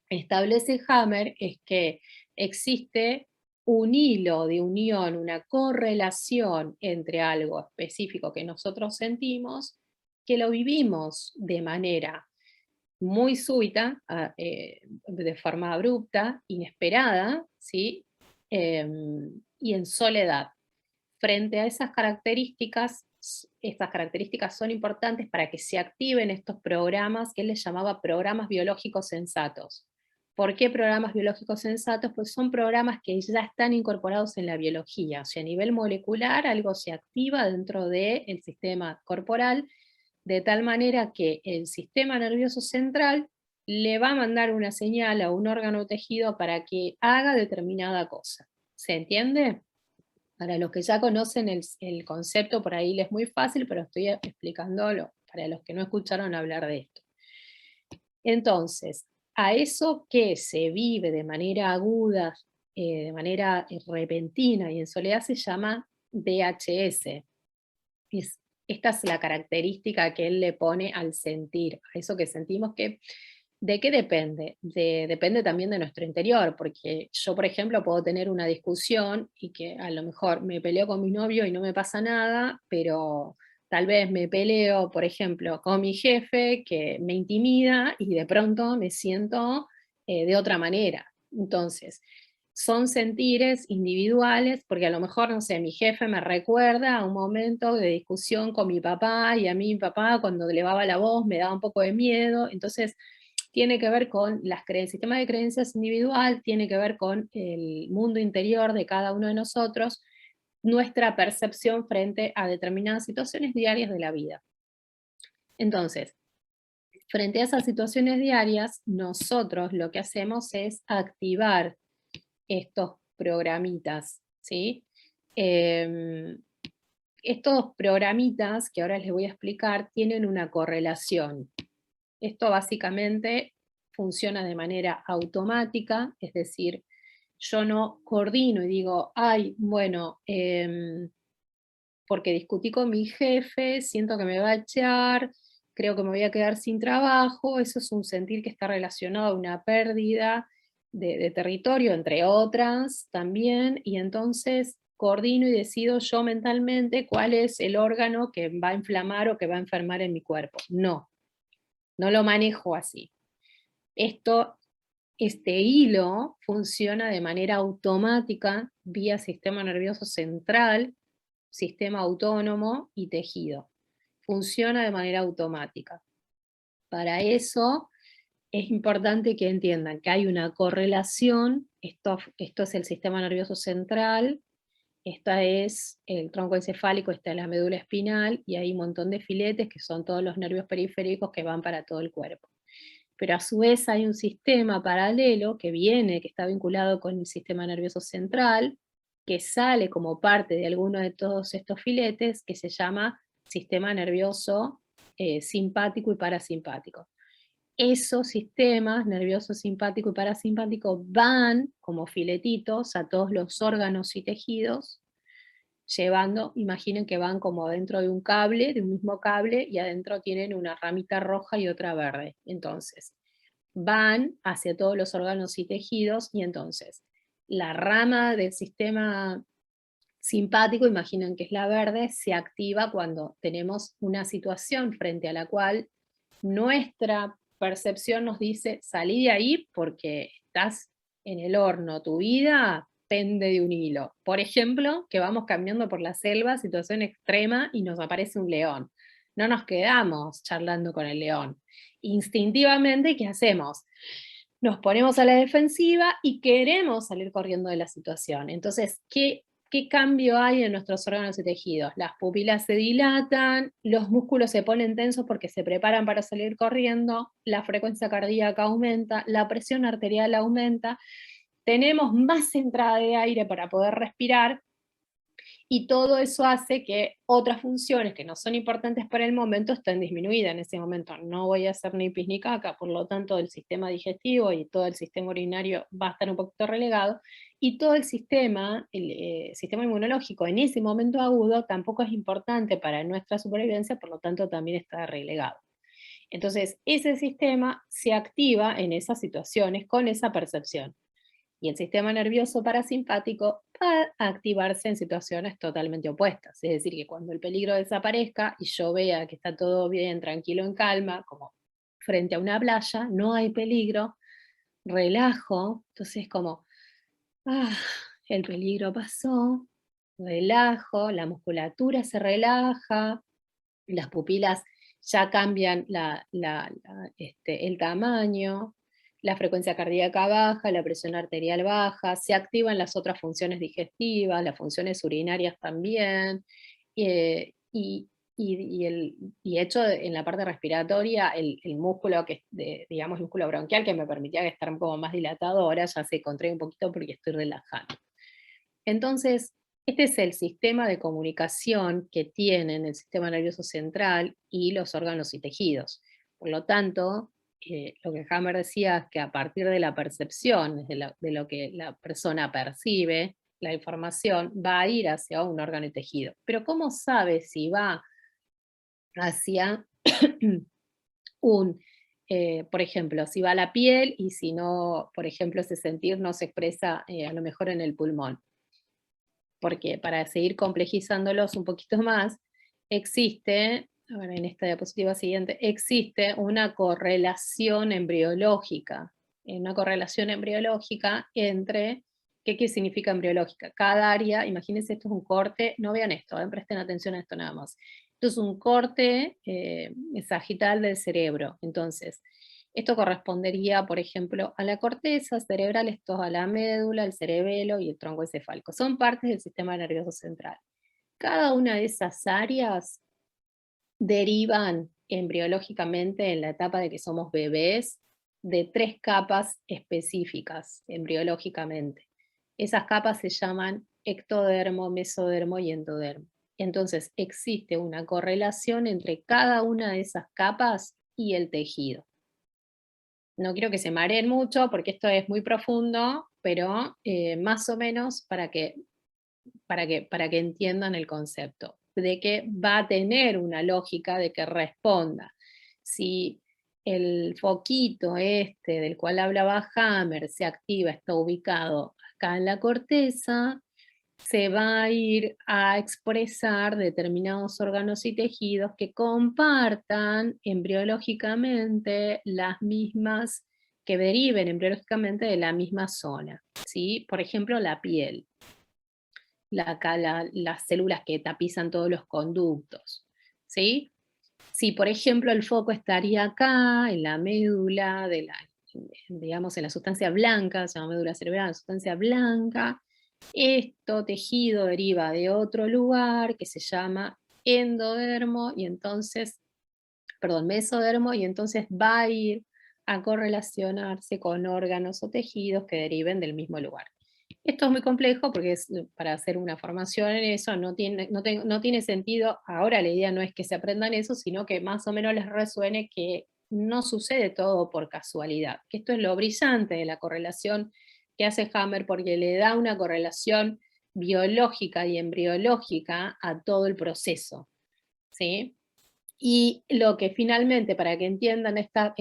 establece Hammer es que existe un hilo de unión, una correlación entre algo específico que nosotros sentimos, que lo vivimos de manera muy súbita, de forma abrupta, inesperada, ¿sí? Y en soledad. Frente a esas características, estas características son importantes para que se activen estos programas que él les llamaba programas biológicos sensatos. ¿Por qué programas biológicos sensatos? Pues son programas que ya están incorporados en la biología, o sea, a nivel molecular algo se activa dentro del sistema corporal, de tal manera que el sistema nervioso central le va a mandar una señal a un órgano o tejido para que haga determinada cosa. ¿Se entiende? Para los que ya conocen el concepto, por ahí les es muy fácil, pero estoy explicándolo para los que no escucharon hablar de esto. Entonces, a eso que se vive de manera aguda, de manera repentina y en soledad se llama DHS. Esta es la característica que él le pone al sentir, a eso que sentimos que, ¿de qué depende? Depende también de nuestro interior, porque yo, por ejemplo, puedo tener una discusión y que a lo mejor me peleo con mi novio y no me pasa nada, pero tal vez me peleo, por ejemplo, con mi jefe que me intimida y de pronto me siento de otra manera. Entonces, son sentires individuales, porque a lo mejor, no sé, mi jefe me recuerda a un momento de discusión con mi papá, y a mí mi papá cuando elevaba la voz me daba un poco de miedo, entonces tiene que ver con el sistema de creencias individual, tiene que ver con el mundo interior de cada uno de nosotros, nuestra percepción frente a determinadas situaciones diarias de la vida. Entonces, frente a esas situaciones diarias, nosotros lo que hacemos es activar estos programitas, ¿sí? Estos programitas, que ahora les voy a explicar, tienen una correlación. Esto básicamente funciona de manera automática, es decir, yo no coordino y digo, ay, bueno, porque discutí con mi jefe, siento que me va a echar, creo que me voy a quedar sin trabajo, eso es un sentir que está relacionado a una pérdida de territorio, entre otras también, y entonces coordino y decido yo mentalmente cuál es el órgano que va a inflamar o que va a enfermar en mi cuerpo. No, no lo manejo así. Este hilo funciona de manera automática vía sistema nervioso central, sistema autónomo y tejido. Funciona de manera automática. Para eso es importante que entiendan que hay una correlación, esto es el sistema nervioso central, esta es el tronco encefálico, esta es la médula espinal, y hay un montón de filetes que son todos los nervios periféricos que van para todo el cuerpo. Pero a su vez hay un sistema paralelo que está vinculado con el sistema nervioso central, que sale como parte de alguno de todos estos filetes, que se llama sistema nervioso simpático y parasimpático. Esos sistemas nervioso simpático y parasimpático van como filetitos a todos los órganos y tejidos, llevando, imaginen que van como dentro de un cable, de un mismo cable, y adentro tienen una ramita roja y otra verde. Entonces, van hacia todos los órganos y tejidos, y entonces la rama del sistema simpático, imaginen que es la verde, se activa cuando tenemos una situación frente a la cual nuestra percepción nos dice, salí de ahí porque estás en el horno, tu vida pende de un hilo. Por ejemplo, que vamos caminando por la selva, situación extrema, y nos aparece un león. No nos quedamos charlando con el león. Instintivamente, ¿qué hacemos? Nos ponemos a la defensiva y queremos salir corriendo de la situación. Entonces, ¿qué cambio hay en nuestros órganos y tejidos? Las pupilas se dilatan, los músculos se ponen tensos porque se preparan para salir corriendo, la frecuencia cardíaca aumenta, la presión arterial aumenta, tenemos más entrada de aire para poder respirar, y todo eso hace que otras funciones que no son importantes para el momento estén disminuidas en ese momento. No voy a hacer ni pis ni caca, por lo tanto el sistema digestivo y todo el sistema urinario va a estar un poquito relegado, y todo el sistema inmunológico en ese momento agudo tampoco es importante para nuestra supervivencia, por lo tanto también está relegado. Entonces ese sistema se activa en esas situaciones con esa percepción. Y el sistema nervioso parasimpático va a activarse en situaciones totalmente opuestas. Es decir, que cuando el peligro desaparezca y yo vea que está todo bien, tranquilo, en calma, como frente a una playa, no hay peligro, relajo, entonces como, ah, el peligro pasó, relajo, la musculatura se relaja, las pupilas ya cambian el tamaño, la frecuencia cardíaca baja, la presión arterial baja, se activan las otras funciones digestivas, las funciones urinarias también, y, hecho en la parte respiratoria, el músculo digamos, el músculo bronquial que me permitía estar como más dilatado, ahora ya se contrae un poquito porque estoy relajando. Entonces, este es el sistema de comunicación que tienen el sistema nervioso central y los órganos y tejidos. Por lo tanto, lo que Hammer decía es que a partir de la percepción, de lo que la persona percibe, la información va a ir hacia un órgano y tejido. Pero ¿cómo sabe si va hacia por ejemplo, si va a la piel y si no, por ejemplo, ese sentir no se expresa a lo mejor en el pulmón? Porque para seguir complejizándolos un poquito más, existe, ahora en esta diapositiva siguiente, existe una correlación embriológica, entre, ¿qué significa embriológica? Cada área, imagínense, esto es un corte, no vean esto, presten atención a esto nada más. Esto es un corte sagital del cerebro, entonces, esto correspondería, por ejemplo, a la corteza cerebral, esto a la médula, el cerebelo y el tronco encefálico. Son partes del sistema nervioso central. Cada una de esas áreas derivan embriológicamente en la etapa de que somos bebés de 3 capas específicas embriológicamente. Esas capas se llaman ectodermo, mesodermo y endodermo. Entonces existe una correlación entre cada una de esas capas y el tejido. No quiero que se mareen mucho porque esto es muy profundo, pero más o menos para que entiendan el concepto, de que va a tener una lógica de que responda. Si el foquito este del cual hablaba Hammer se activa, está ubicado acá en la corteza, se va a ir a expresar determinados órganos y tejidos que compartan embriológicamente las mismas, que deriven embriológicamente de la misma zona, ¿sí? Por ejemplo, la piel, las células que tapizan todos los conductos, ¿sí? Si, por ejemplo, el foco estaría acá, en la médula, digamos, en la sustancia blanca, se llama médula cerebral, la sustancia blanca, esto tejido deriva de otro lugar que se llama endodermo y entonces, perdón, mesodermo, y entonces va a ir a correlacionarse con órganos o tejidos que deriven del mismo lugar. Esto es muy complejo porque para hacer una formación en eso no tiene sentido. Ahora la idea no es que se aprendan eso, sino que más o menos les resuene que no sucede todo por casualidad. Que esto es lo brillante de la correlación que hace Hammer, porque le da una correlación biológica y embriológica a todo el proceso, ¿sí? Y lo que finalmente, para que entiendan esto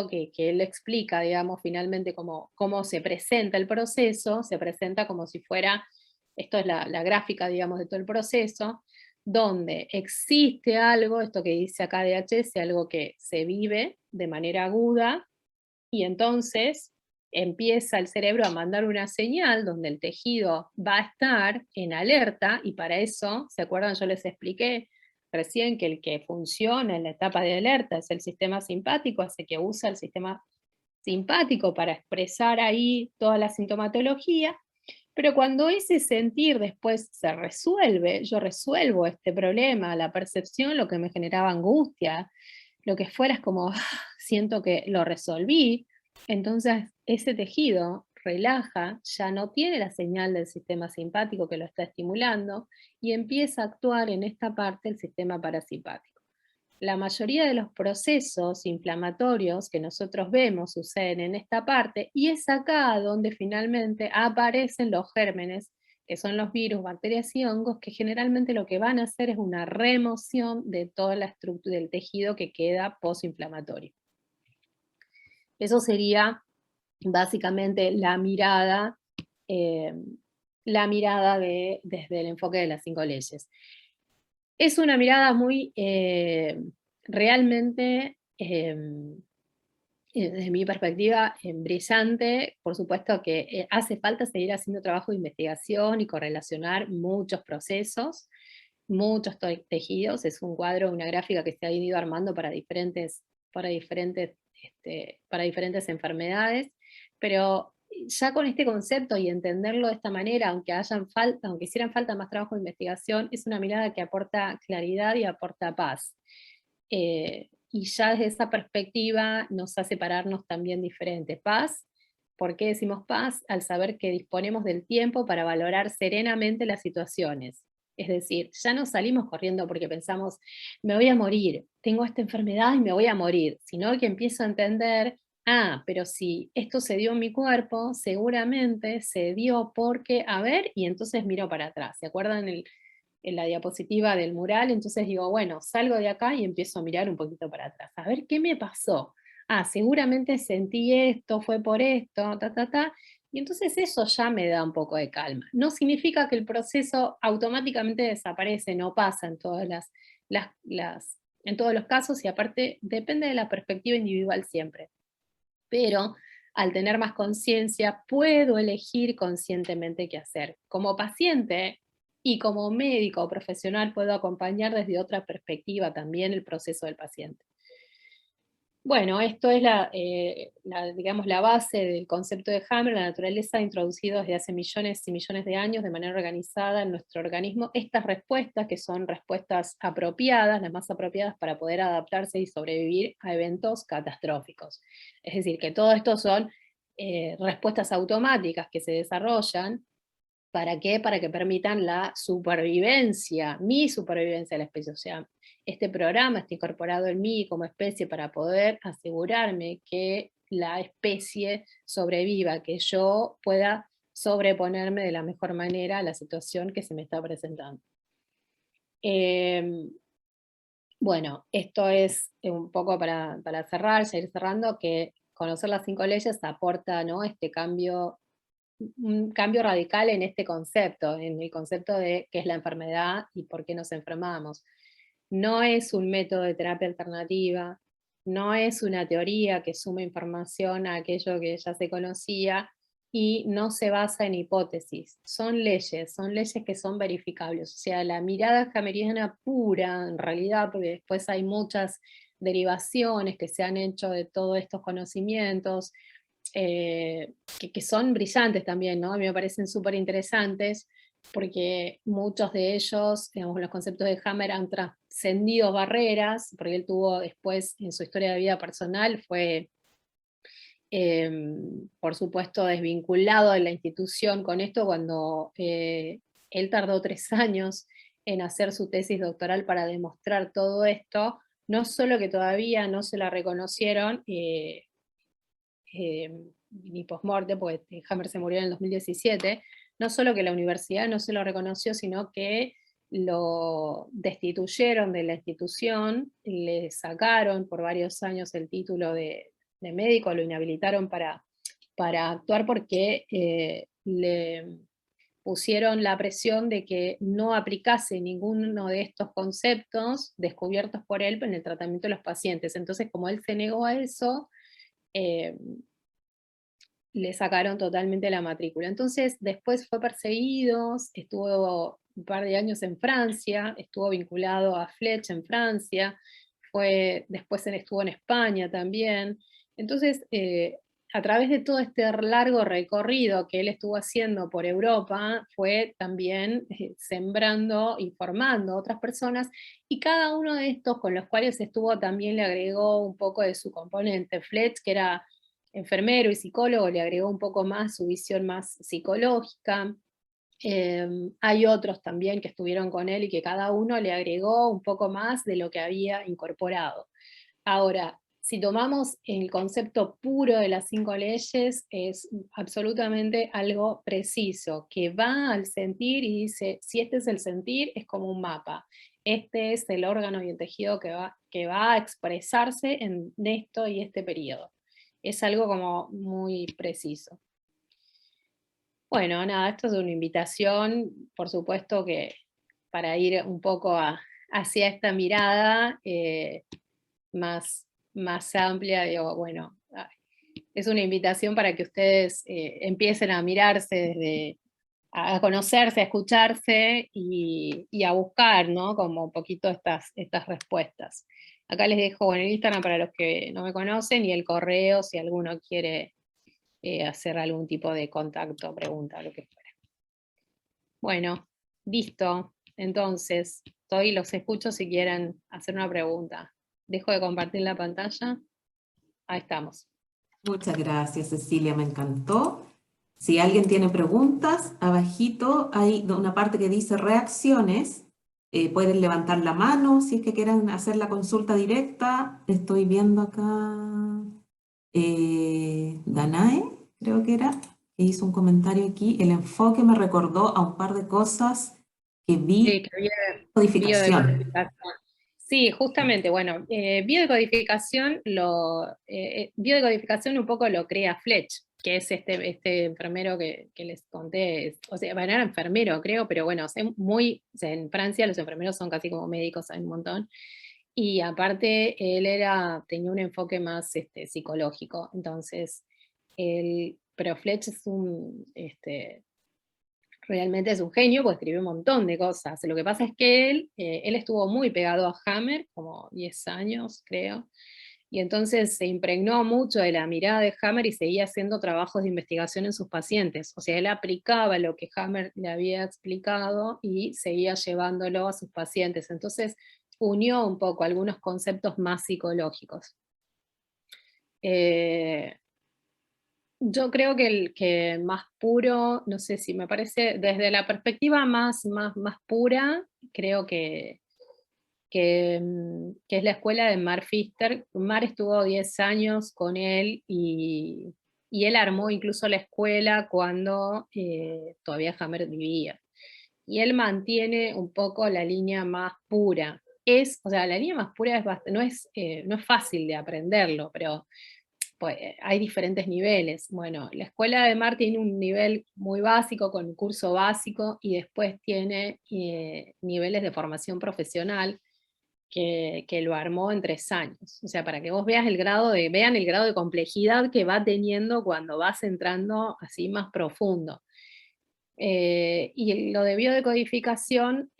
que él explica, digamos, finalmente cómo se presenta el proceso, se presenta como si fuera, esto es la gráfica, digamos, de todo el proceso, donde existe algo, esto que dice acá DHS, algo que se vive de manera aguda, y entonces empieza el cerebro a mandar una señal donde el tejido va a estar en alerta, y para eso, ¿se acuerdan? Yo les expliqué recién que el que funciona en la etapa de alerta es el sistema simpático, así que usa el sistema simpático para expresar ahí toda la sintomatología, pero cuando ese sentir después se resuelve, yo resuelvo este problema, la percepción, lo que me generaba angustia, lo que fuera es como, siento que lo resolví, entonces ese tejido relaja, ya no tiene la señal del sistema simpático que lo está estimulando y empieza a actuar en esta parte el sistema parasimpático. La mayoría de los procesos inflamatorios que nosotros vemos suceden en esta parte y es acá donde finalmente aparecen los gérmenes, que son los virus, bacterias y hongos, que generalmente lo que van a hacer es una remoción de toda la estructura del tejido que queda postinflamatorio. Eso sería básicamente la mirada desde el enfoque de las 5 leyes. Es una mirada muy realmente Desde mi perspectiva, brillante. Por supuesto que hace falta seguir haciendo trabajo de investigación y correlacionar muchos procesos, muchos tejidos. Es un cuadro, una gráfica que se ha ido armando para diferentes enfermedades, pero ya con este concepto y entenderlo de esta manera, aunque hicieran falta más trabajo de investigación, es una mirada que aporta claridad y aporta paz. Y ya desde esa perspectiva nos hace pararnos también diferente. Paz, ¿por qué decimos paz? Al saber que disponemos del tiempo para valorar serenamente las situaciones. Es decir, ya no salimos corriendo porque pensamos, me voy a morir, tengo esta enfermedad y me voy a morir, sino que empiezo a entender, pero si esto se dio en mi cuerpo, seguramente se dio porque, a ver, y entonces miro para atrás. ¿Se acuerdan en la diapositiva del mural? Entonces digo, bueno, salgo de acá y empiezo a mirar un poquito para atrás, a ver qué me pasó. Seguramente sentí esto, fue por esto, y entonces eso ya me da un poco de calma. No significa que el proceso automáticamente desaparece, no pasa en en todos los casos, y aparte depende de la perspectiva individual siempre. Pero al tener más conciencia, puedo elegir conscientemente qué hacer. Como paciente y como médico o profesional puedo acompañar desde otra perspectiva también el proceso del paciente. Bueno, esto es digamos, la base del concepto de Hammer. La naturaleza ha introducido desde hace millones y millones de años de manera organizada en nuestro organismo estas respuestas, que son respuestas apropiadas, las más apropiadas para poder adaptarse y sobrevivir a eventos catastróficos. Es decir, que todo esto son respuestas automáticas que se desarrollan. ¿Para qué? Para que permitan la supervivencia, mi supervivencia de la especie. O sea, este programa está incorporado en mí como especie para poder asegurarme que la especie sobreviva, que yo pueda sobreponerme de la mejor manera a la situación que se me está presentando. Bueno, esto es un poco para cerrar, ya ir cerrando, que conocer las 5 leyes aporta, ¿no?, este cambio, un cambio radical en este concepto, en el concepto de qué es la enfermedad y por qué nos enfermamos. No es un método de terapia alternativa, no es una teoría que suma información a aquello que ya se conocía, y no se basa en hipótesis. Son leyes que son verificables. O sea, la mirada hameriana pura, en realidad, porque después hay muchas derivaciones que se han hecho de todos estos conocimientos, que son brillantes también, ¿no? A mí me parecen súper interesantes, porque muchos de ellos, digamos, los conceptos de Hammer han trascendido barreras, porque él tuvo después, en su historia de vida personal, fue, por supuesto, desvinculado de la institución con esto cuando él tardó 3 años en hacer su tesis doctoral para demostrar todo esto. No solo que todavía no se la reconocieron, ni post-mortem, porque Hammer se murió en el 2017, no solo que la universidad no se lo reconoció, sino que lo destituyeron de la institución, le sacaron por varios años el título de médico, lo inhabilitaron para actuar, porque le pusieron la presión de que no aplicase ninguno de estos conceptos descubiertos por él en el tratamiento de los pacientes. Entonces, como él se negó a eso, eh, le sacaron totalmente la matrícula. Entonces, después fue perseguido, estuvo un par de años en Francia, estuvo vinculado a Flech en Francia, después estuvo en España también. Entonces, a través de todo este largo recorrido que él estuvo haciendo por Europa, fue también sembrando y formando a otras personas, y cada uno de estos con los cuales estuvo también le agregó un poco de su componente. Flech, que era enfermero y psicólogo, le agregó un poco más su visión más psicológica. Hay otros también que estuvieron con él y que cada uno le agregó un poco más de lo que había incorporado. Ahora, si tomamos el concepto puro de las 5 leyes, es absolutamente algo preciso, que va al sentir y dice, si este es el sentir, es como un mapa. Este es el órgano y el tejido que va a expresarse en esto y este periodo. Es algo como muy preciso. Bueno, nada, esto es una invitación, por supuesto, que para ir un poco hacia esta mirada más más amplia, digo, bueno, es una invitación para que ustedes empiecen a mirarse desde, a conocerse, a escucharse y a buscar, ¿no? Como un poquito estas respuestas. Acá les dejo, bueno, el Instagram para los que no me conocen y el correo si alguno quiere hacer algún tipo de contacto, pregunta, lo que fuera. Bueno, listo. Entonces, los escucho si quieren hacer una pregunta. Dejo de compartir la pantalla. Ahí estamos. Muchas gracias, Cecilia, me encantó. Si alguien tiene preguntas, abajito hay una parte que dice reacciones. Pueden levantar la mano si es que quieren hacer la consulta directa. Estoy viendo acá Danae, creo que era, que hizo un comentario aquí. El enfoque me recordó a un par de cosas que vi. Sí, que había Codificación. biodecodificación. Sí, justamente, bueno, biodecodificación, biodecodificación un poco lo crea Fletch, que es este enfermero que les conté, o sea, bueno, era enfermero creo, pero bueno, o sea, en Francia los enfermeros son casi como médicos, hay un montón, y aparte él tenía un enfoque más psicológico, entonces, pero Fletch es realmente es un genio, porque escribió un montón de cosas. Lo que pasa es que él estuvo muy pegado a Hammer, como 10 años, creo, y entonces se impregnó mucho de la mirada de Hammer y seguía haciendo trabajos de investigación en sus pacientes. O sea, él aplicaba lo que Hammer le había explicado y seguía llevándolo a sus pacientes. Entonces, unió un poco algunos conceptos más psicológicos. Yo creo que el que más puro, no sé si me parece, desde la perspectiva más pura, creo que es la escuela de Mark Pfister. Mark estuvo 10 años con él y él armó incluso la escuela cuando todavía Hammer vivía. Y él mantiene un poco la línea más pura. O sea, la línea más pura no es fácil de aprenderlo, pero pues, hay diferentes niveles. Bueno, la escuela de Mar tiene un nivel muy básico con un curso básico y después tiene niveles de formación profesional que lo armó en 3 años. O sea, para que vos vean el grado de complejidad que va teniendo cuando vas entrando así más profundo. Y lo de biodecodificación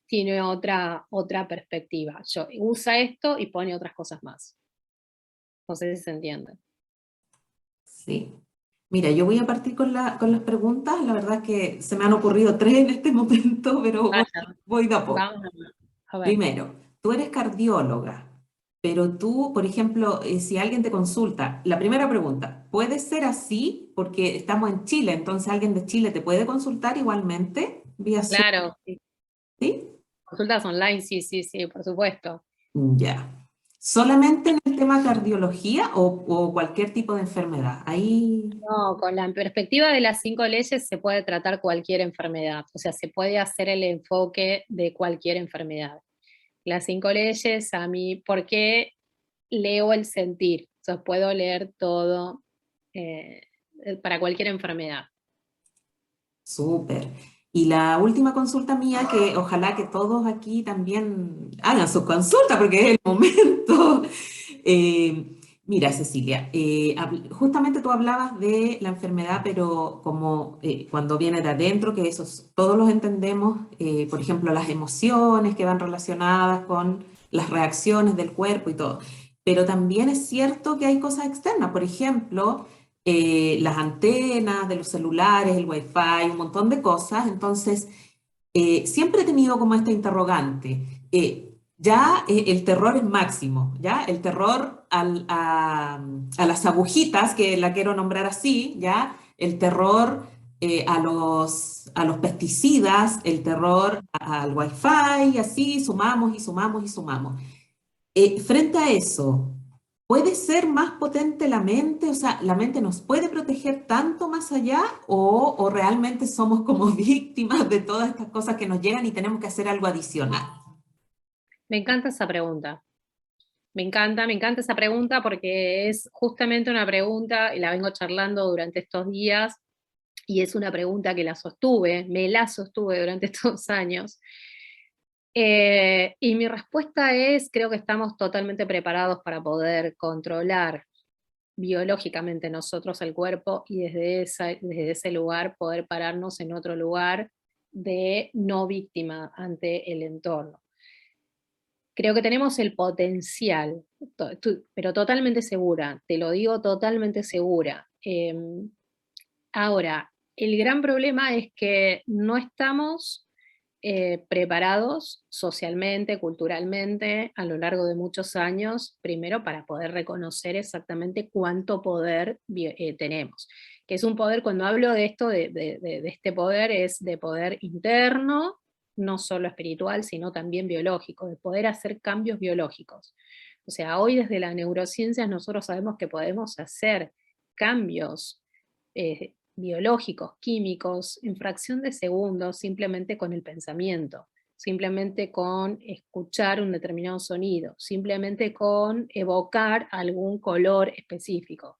tiene otra perspectiva. Usa esto y pone otras cosas más. No sé si se entiende. Sí. Mira, yo voy a partir con las preguntas. La verdad es que se me han ocurrido tres en este momento, pero Vaya, voy de a poco. vamos a ver. Primero, tú eres cardióloga, pero tú, por ejemplo, si alguien te consulta, la primera pregunta, ¿puede ser así? Porque estamos en Chile, entonces alguien de Chile te puede consultar igualmente vía Zoom, Claro, sí. ¿sí? Consultas online, sí, sí, sí, por supuesto. Ya. ¿Solamente en el tema cardiología o cualquier tipo de enfermedad? Ahí, No, con la perspectiva de las 5 leyes se puede tratar cualquier enfermedad, o sea, se puede hacer el enfoque de cualquier enfermedad. Las 5 leyes, a mí, ¿por qué leo el sentir? O sea, puedo leer todo eh, para cualquier enfermedad. súper. Y la última consulta mía, que ojalá que todos aquí también hagan sus consultas, porque es el momento. Mira, Cecilia, justamente tú hablabas de la enfermedad, pero como cuando viene de adentro, que todos los entendemos, por ejemplo, las emociones que van relacionadas con las reacciones del cuerpo y todo. Pero también es cierto que hay cosas externas, por ejemplo, las antenas de los celulares, el wifi, un montón de cosas. Entonces, siempre he tenido como esta interrogante. Ya el terror es máximo, ya el terror a las agujitas, que la quiero nombrar así, ya el terror a los pesticidas, el terror al wifi, y así sumamos y sumamos y sumamos. Frente a eso, ¿puede ser más potente la mente? O sea, ¿la mente nos puede proteger tanto más allá o realmente somos como víctimas de todas estas cosas que nos llegan y tenemos que hacer algo adicional? Me encanta esa pregunta. Me encanta esa pregunta porque es justamente una pregunta, y la vengo charlando durante estos días, y es una pregunta que me la sostuve durante estos años. Y mi respuesta es, creo que estamos totalmente preparados para poder controlar biológicamente nosotros el cuerpo y desde ese lugar poder pararnos en otro lugar de no víctima ante el entorno. Creo que tenemos el potencial, pero totalmente segura, te lo digo totalmente segura. Ahora, el gran problema es que no estamos preparados socialmente, culturalmente, a lo largo de muchos años, primero para poder reconocer exactamente cuánto poder tenemos. Que es un poder, cuando hablo de esto, de este poder, es de poder interno, no solo espiritual, sino también biológico, de poder hacer cambios biológicos. O sea, hoy desde la neurociencia nosotros sabemos que podemos hacer cambios biológicos, químicos, en fracción de segundos, simplemente con el pensamiento, simplemente con escuchar un determinado sonido, simplemente con evocar algún color específico.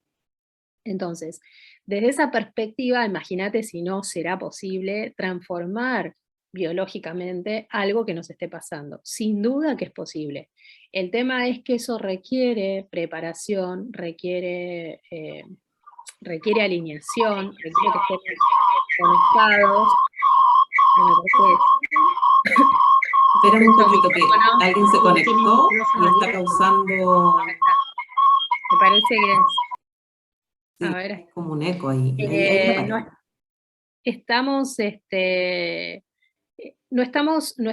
Entonces, desde esa perspectiva, imagínate si no será posible transformar biológicamente algo que nos esté pasando. Sin duda que es posible. El tema es que eso requiere preparación, requiere alineación, requiere que estemos conectados. Espera un poquito que alguien se conectó y está causando... Me parece que es... Sí, A ver, hay como un eco ahí. Ahí no, estamos, no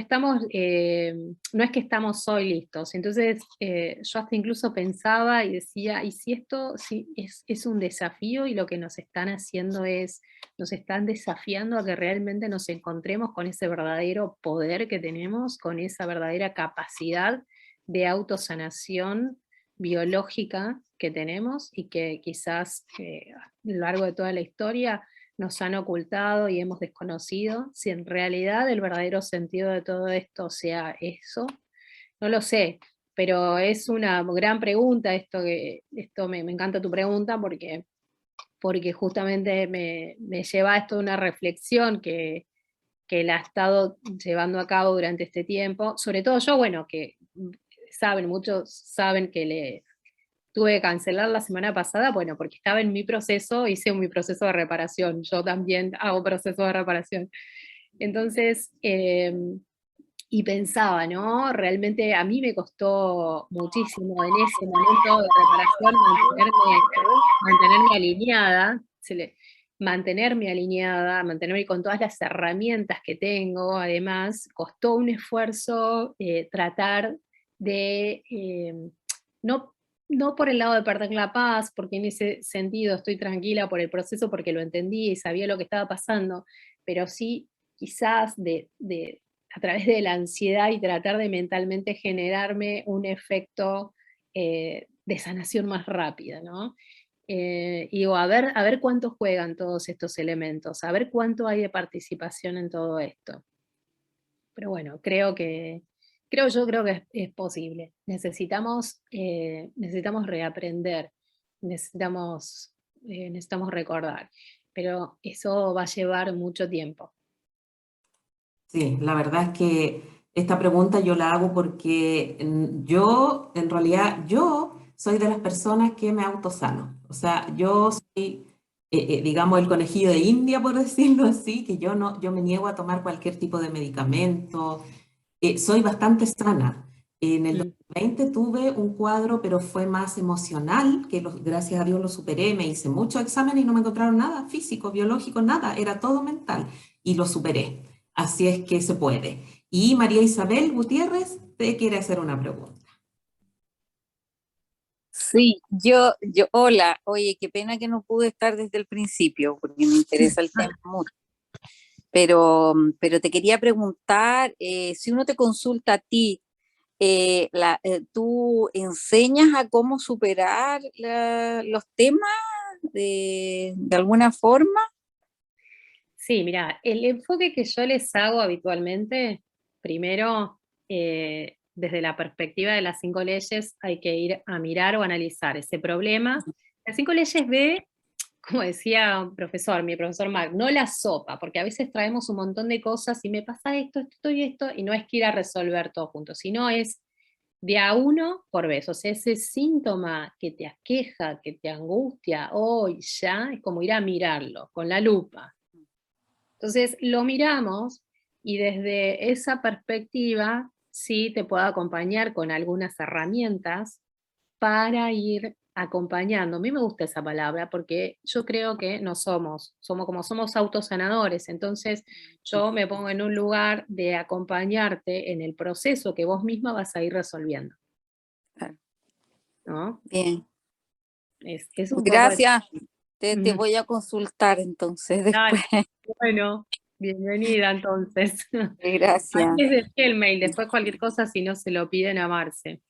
es que estamos hoy listos. Entonces, yo hasta incluso pensaba y decía, ¿y si esto es un desafío y lo que nos están haciendo es, nos están desafiando a que realmente nos encontremos con ese verdadero poder que tenemos, con esa verdadera capacidad de autosanación biológica que tenemos y que quizás a lo largo de toda la historia nos han ocultado y hemos desconocido? Si en realidad el verdadero sentido de todo esto sea eso, no lo sé, pero es una gran pregunta esto me encanta tu pregunta porque justamente me lleva a esto una reflexión que la he estado llevando a cabo durante este tiempo, sobre todo yo, bueno, que muchos saben que tuve que cancelar la semana pasada, bueno, porque estaba en mi proceso, hice mi proceso de reparación, yo también hago proceso de reparación. Entonces, y pensaba, ¿no? Realmente a mí me costó muchísimo en ese momento de reparación mantenerme alineada, mantenerme con todas las herramientas que tengo. Además, costó un esfuerzo tratar de no, no por el lado de perder la paz, porque en ese sentido estoy tranquila por el proceso, porque lo entendí y sabía lo que estaba pasando, pero sí quizás a través de la ansiedad y tratar de mentalmente generarme un efecto de sanación más rápida, ¿no? Y digo, a ver cuánto juegan todos estos elementos, a ver cuánto hay de participación en todo esto. Pero bueno, creo que es posible. Necesitamos reaprender, necesitamos recordar, pero eso va a llevar mucho tiempo. Sí, la verdad es que esta pregunta yo la hago porque yo, en realidad, yo soy de las personas que me autosano. O sea, yo soy, digamos, el conejillo de India, por decirlo así, que yo no, yo me niego a tomar cualquier tipo de medicamento. Soy bastante sana. En el Mm. 2020 tuve un cuadro, pero fue más emocional, que gracias a Dios lo superé. Me hice muchos exámenes y no me encontraron nada físico, biológico, nada. Era todo mental y lo superé. Así es que se puede. Y María Isabel Gutiérrez te quiere hacer una pregunta. Sí, hola, oye, qué pena que no pude estar desde el principio, porque me interesa el tema mucho. Pero te quería preguntar, si uno te consulta a ti, ¿tú enseñas a cómo superar los temas de alguna forma? Sí, mira, el enfoque que yo les hago habitualmente, primero, desde la perspectiva de las 5 leyes, hay que ir a mirar o analizar ese problema. Las 5 leyes de como decía un profesor, mi profesor Mark, no la sopa, porque a veces traemos un montón de cosas y me pasa esto y esto, y no es que ir a resolver todo junto, sino es de a uno por vez. O sea, ese síntoma que te aqueja, que te angustia hoy ya, es como ir a mirarlo con la lupa. Entonces lo miramos y desde esa perspectiva sí te puedo acompañar con algunas herramientas para ir acompañando. A mí me gusta esa palabra porque yo creo que no somos autosanadores, entonces yo me pongo en un lugar de acompañarte en el proceso que vos misma vas a ir resolviendo. Claro. ¿No? Bien. Es un poco Gracias. Te Ujú. voy a consultar entonces Dale, después. bueno, bienvenida entonces. Gracias. Aquí les dejé el mail, después cualquier cosa si no se lo piden a Marce.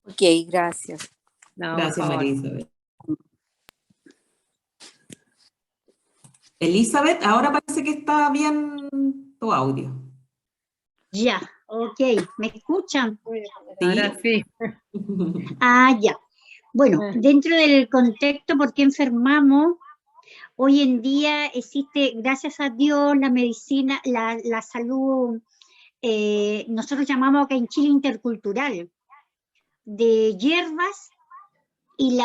Ok, gracias. No, por Gracias, favor. María Isabel. Elizabeth, ahora parece que está bien tu audio. Ya, ok, ¿me escuchan? Ahora sí. Ah, ya. Bueno, dentro del contexto por qué enfermamos, hoy en día existe, gracias a Dios, la medicina, la salud, nosotros llamamos acá en Chile intercultural, de hierbas y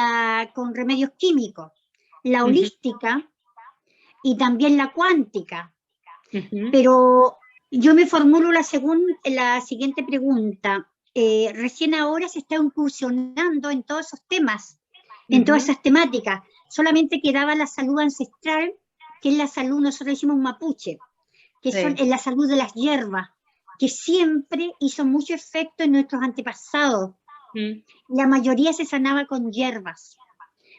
con remedios químicos, la holística y también la cuántica. Pero yo me formulo la siguiente pregunta. Recién ahora se está incursionando en todos esos temas, en todas esas temáticas. Solamente quedaba la salud ancestral, que es la salud, nosotros decimos mapuche, que es la salud de las hierbas, que siempre hizo mucho efecto en nuestros antepasados. La mayoría se sanaba con hierbas.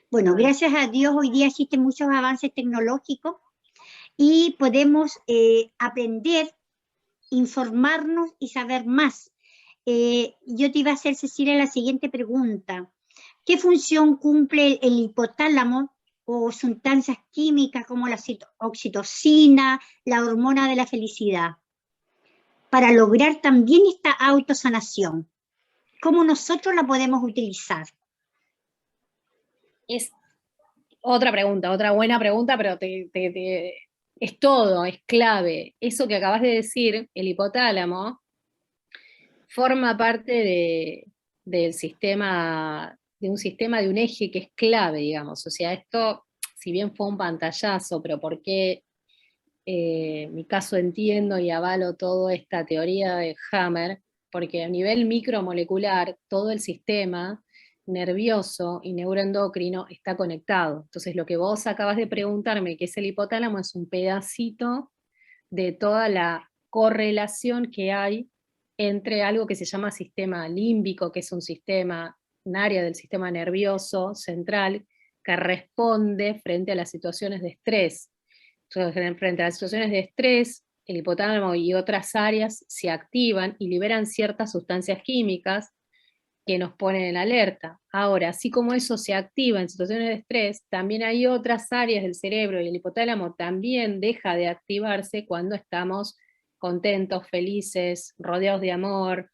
Bueno, gracias a Dios hoy día existen muchos avances tecnológicos y podemos aprender, informarnos y saber más. Yo te iba a hacer, Cecilia, la siguiente pregunta. ¿Qué función cumple el hipotálamo o sustancias químicas como la oxitocina, la hormona de la felicidad, para lograr también esta autosanación? ¿Cómo nosotros la podemos utilizar? Es otra pregunta, otra buena pregunta, pero es todo, es clave. Eso que acabas de decir, el hipotálamo, forma parte del sistema, de un eje que es clave, digamos. O sea, esto, si bien fue un pantallazo, pero ¿por qué en mi caso entiendo y avalo toda esta teoría de Hammer? Porque a nivel micromolecular, todo el sistema nervioso y neuroendocrino está conectado. Entonces, lo que vos acabas de preguntarme, que es el hipotálamo, es un pedacito de toda la correlación que hay entre algo que se llama sistema límbico, que es un área del sistema nervioso central que responde frente a las situaciones de estrés. Entonces, frente a las situaciones de estrés, el hipotálamo y otras áreas se activan y liberan ciertas sustancias químicas que nos ponen en alerta. Ahora, así como eso se activa en situaciones de estrés, también hay otras áreas del cerebro y el hipotálamo también deja de activarse cuando estamos contentos, felices, rodeados de amor,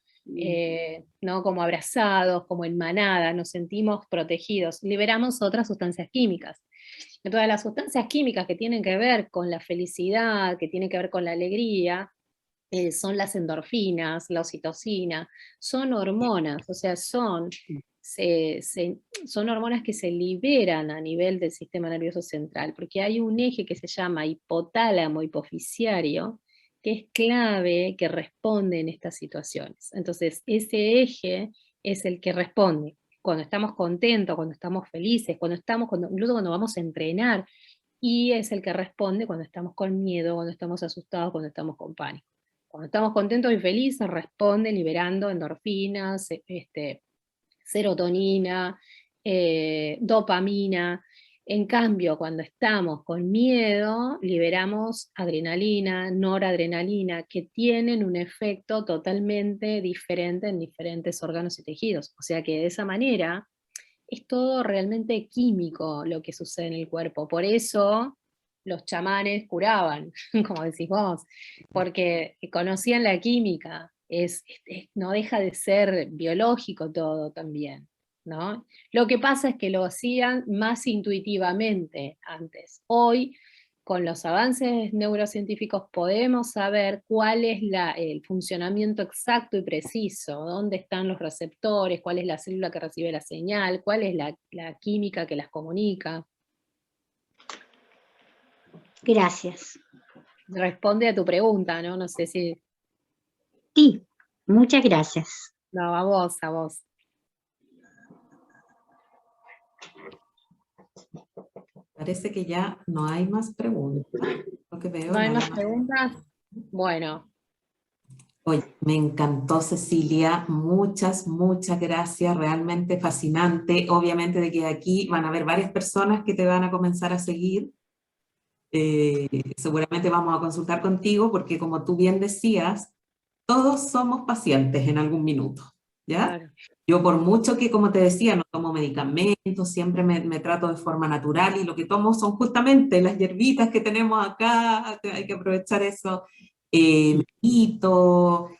¿no? Como abrazados, como en manada, nos sentimos protegidos. Liberamos otras sustancias químicas. Entonces, las sustancias químicas que tienen que ver con la felicidad, que tienen que ver con la alegría, son las endorfinas, la oxitocina, son hormonas, o sea, son hormonas que se liberan a nivel del sistema nervioso central, porque hay un eje que se llama hipotálamo hipofisiario, que es clave, que responde en estas situaciones. Entonces, ese eje es el que responde cuando estamos contentos, cuando estamos felices, incluso cuando vamos a entrenar, y es el que responde cuando estamos con miedo, cuando estamos asustados, cuando estamos con pánico. Cuando estamos contentos y felices, responde liberando endorfinas, serotonina, dopamina. En cambio, cuando estamos con miedo, liberamos adrenalina, noradrenalina, que tienen un efecto totalmente diferente en diferentes órganos y tejidos. O sea que de esa manera es todo realmente químico lo que sucede en el cuerpo. Por eso los chamanes curaban, como decís vos, porque conocían la química. No deja de ser biológico todo también. ¿no? Lo que pasa es que lo hacían más intuitivamente antes. Hoy, con los avances neurocientíficos, podemos saber cuál es el funcionamiento exacto y preciso, dónde están los receptores, cuál es la célula que recibe la señal, cuál es la química que las comunica. Gracias. Responde a tu pregunta, ¿no? No sé si... Sí, muchas gracias. No, a vos, a vos. Parece que ya no hay más preguntas. Lo que veo, ¿No hay no más preguntas? Bueno. Oye, me encantó, Cecilia, muchas, muchas gracias, realmente fascinante. Obviamente de que aquí van a haber varias personas que te van a comenzar a seguir. Seguramente vamos a consultar contigo porque como tú bien decías, todos somos pacientes en algún minuto, ¿ya? Claro. Yo por mucho que, como te decía, no tomo medicamentos, siempre me trato de forma natural y lo que tomo son justamente las hierbitas que tenemos acá, hay que aprovechar eso. Medito,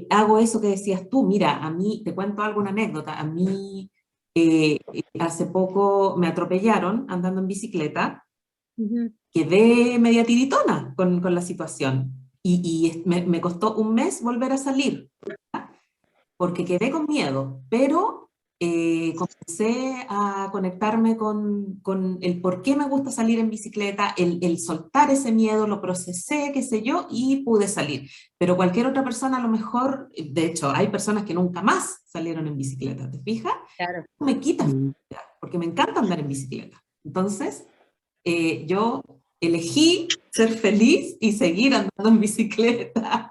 hago eso que decías tú, mira, a mí, te cuento alguna anécdota, a mí hace poco me atropellaron andando en bicicleta, quedé media tiritona con la situación y me costó un mes volver a salir, ¿verdad? Porque quedé con miedo, pero comencé a conectarme con el por qué me gusta salir en bicicleta, el soltar ese miedo, lo procesé, qué sé yo, y pude salir. Pero cualquier otra persona a lo mejor, de hecho, hay personas que nunca más salieron en bicicleta, ¿te fijas? Claro. No me quitan, porque me encanta andar en bicicleta. Entonces, yo elegí ser feliz y seguir andando en bicicleta.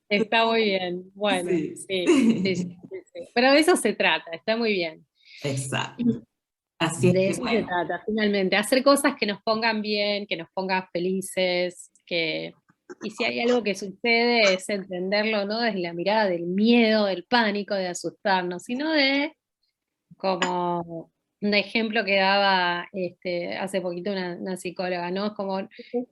Está muy bien, bueno, Sí. sí, sí, sí, sí. Pero de eso se trata, está muy bien. Exacto. Así es De que eso se bueno, trata, finalmente, hacer cosas que nos pongan bien, que nos pongan felices, y si hay algo que sucede es entenderlo no desde la mirada del miedo, del pánico, de asustarnos, sino de como un ejemplo que daba hace poquito una psicóloga, ¿no? Es como,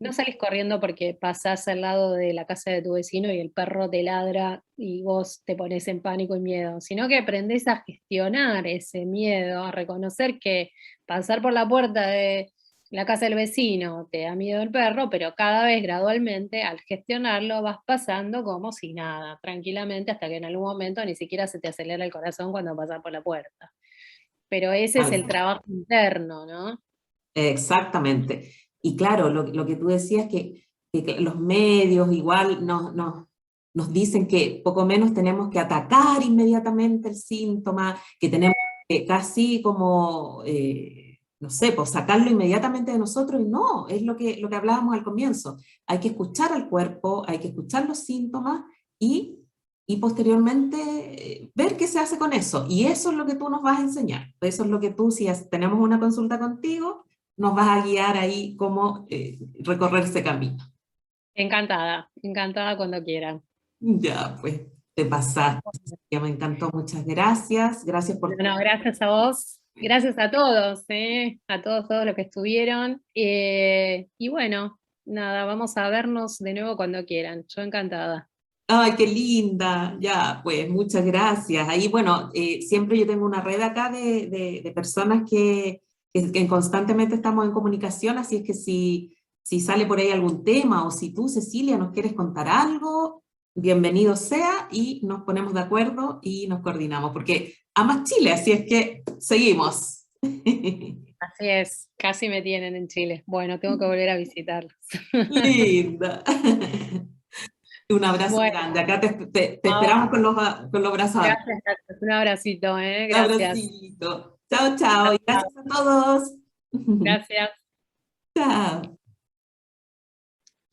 no sales corriendo porque pasás al lado de la casa de tu vecino y el perro te ladra y vos te pones en pánico y miedo, sino que aprendés a gestionar ese miedo, a reconocer que pasar por la puerta de la casa del vecino te da miedo el perro, pero cada vez gradualmente al gestionarlo vas pasando como si nada, tranquilamente, hasta que en algún momento ni siquiera se te acelera el corazón cuando pasas por la puerta. Pero ese es el trabajo interno, ¿no? exactamente. Y claro, lo que tú decías que los medios igual nos dicen que poco menos tenemos que atacar inmediatamente el síntoma, que tenemos que casi como, no sé, pues sacarlo inmediatamente de nosotros, y no, es lo que hablábamos al comienzo. Hay que escuchar al cuerpo, hay que escuchar los síntomas y posteriormente ver qué se hace con eso. Y eso es lo que tú nos vas a enseñar. Eso es lo que tú, si tenemos una consulta contigo, nos vas a guiar ahí cómo recorrer ese camino. Encantada, encantada cuando quieran. Ya, pues, te pasaste. Ya me encantó, muchas gracias. Gracias por... Bueno, gracias a vos, gracias a todos, todos los que estuvieron. Y bueno, nada, vamos a vernos de nuevo cuando quieran. Yo encantada. Ay, qué linda. Ya, pues, muchas gracias. Ahí, bueno, siempre yo tengo una red acá de personas que constantemente estamos en comunicación, así es que si sale por ahí algún tema o si tú, Cecilia, nos quieres contar algo, bienvenido sea y nos ponemos de acuerdo y nos coordinamos, porque amas Chile, así es que seguimos. Así es, casi me tienen en Chile. Bueno, tengo que volver a visitarlos. Linda. Un abrazo Bueno, grande. Acá te esperamos con los brazos abiertos. gracias, gracias. Un abracito, Un gracias. abracito. Chao, chao. Y gracias a todos. Gracias. Chao.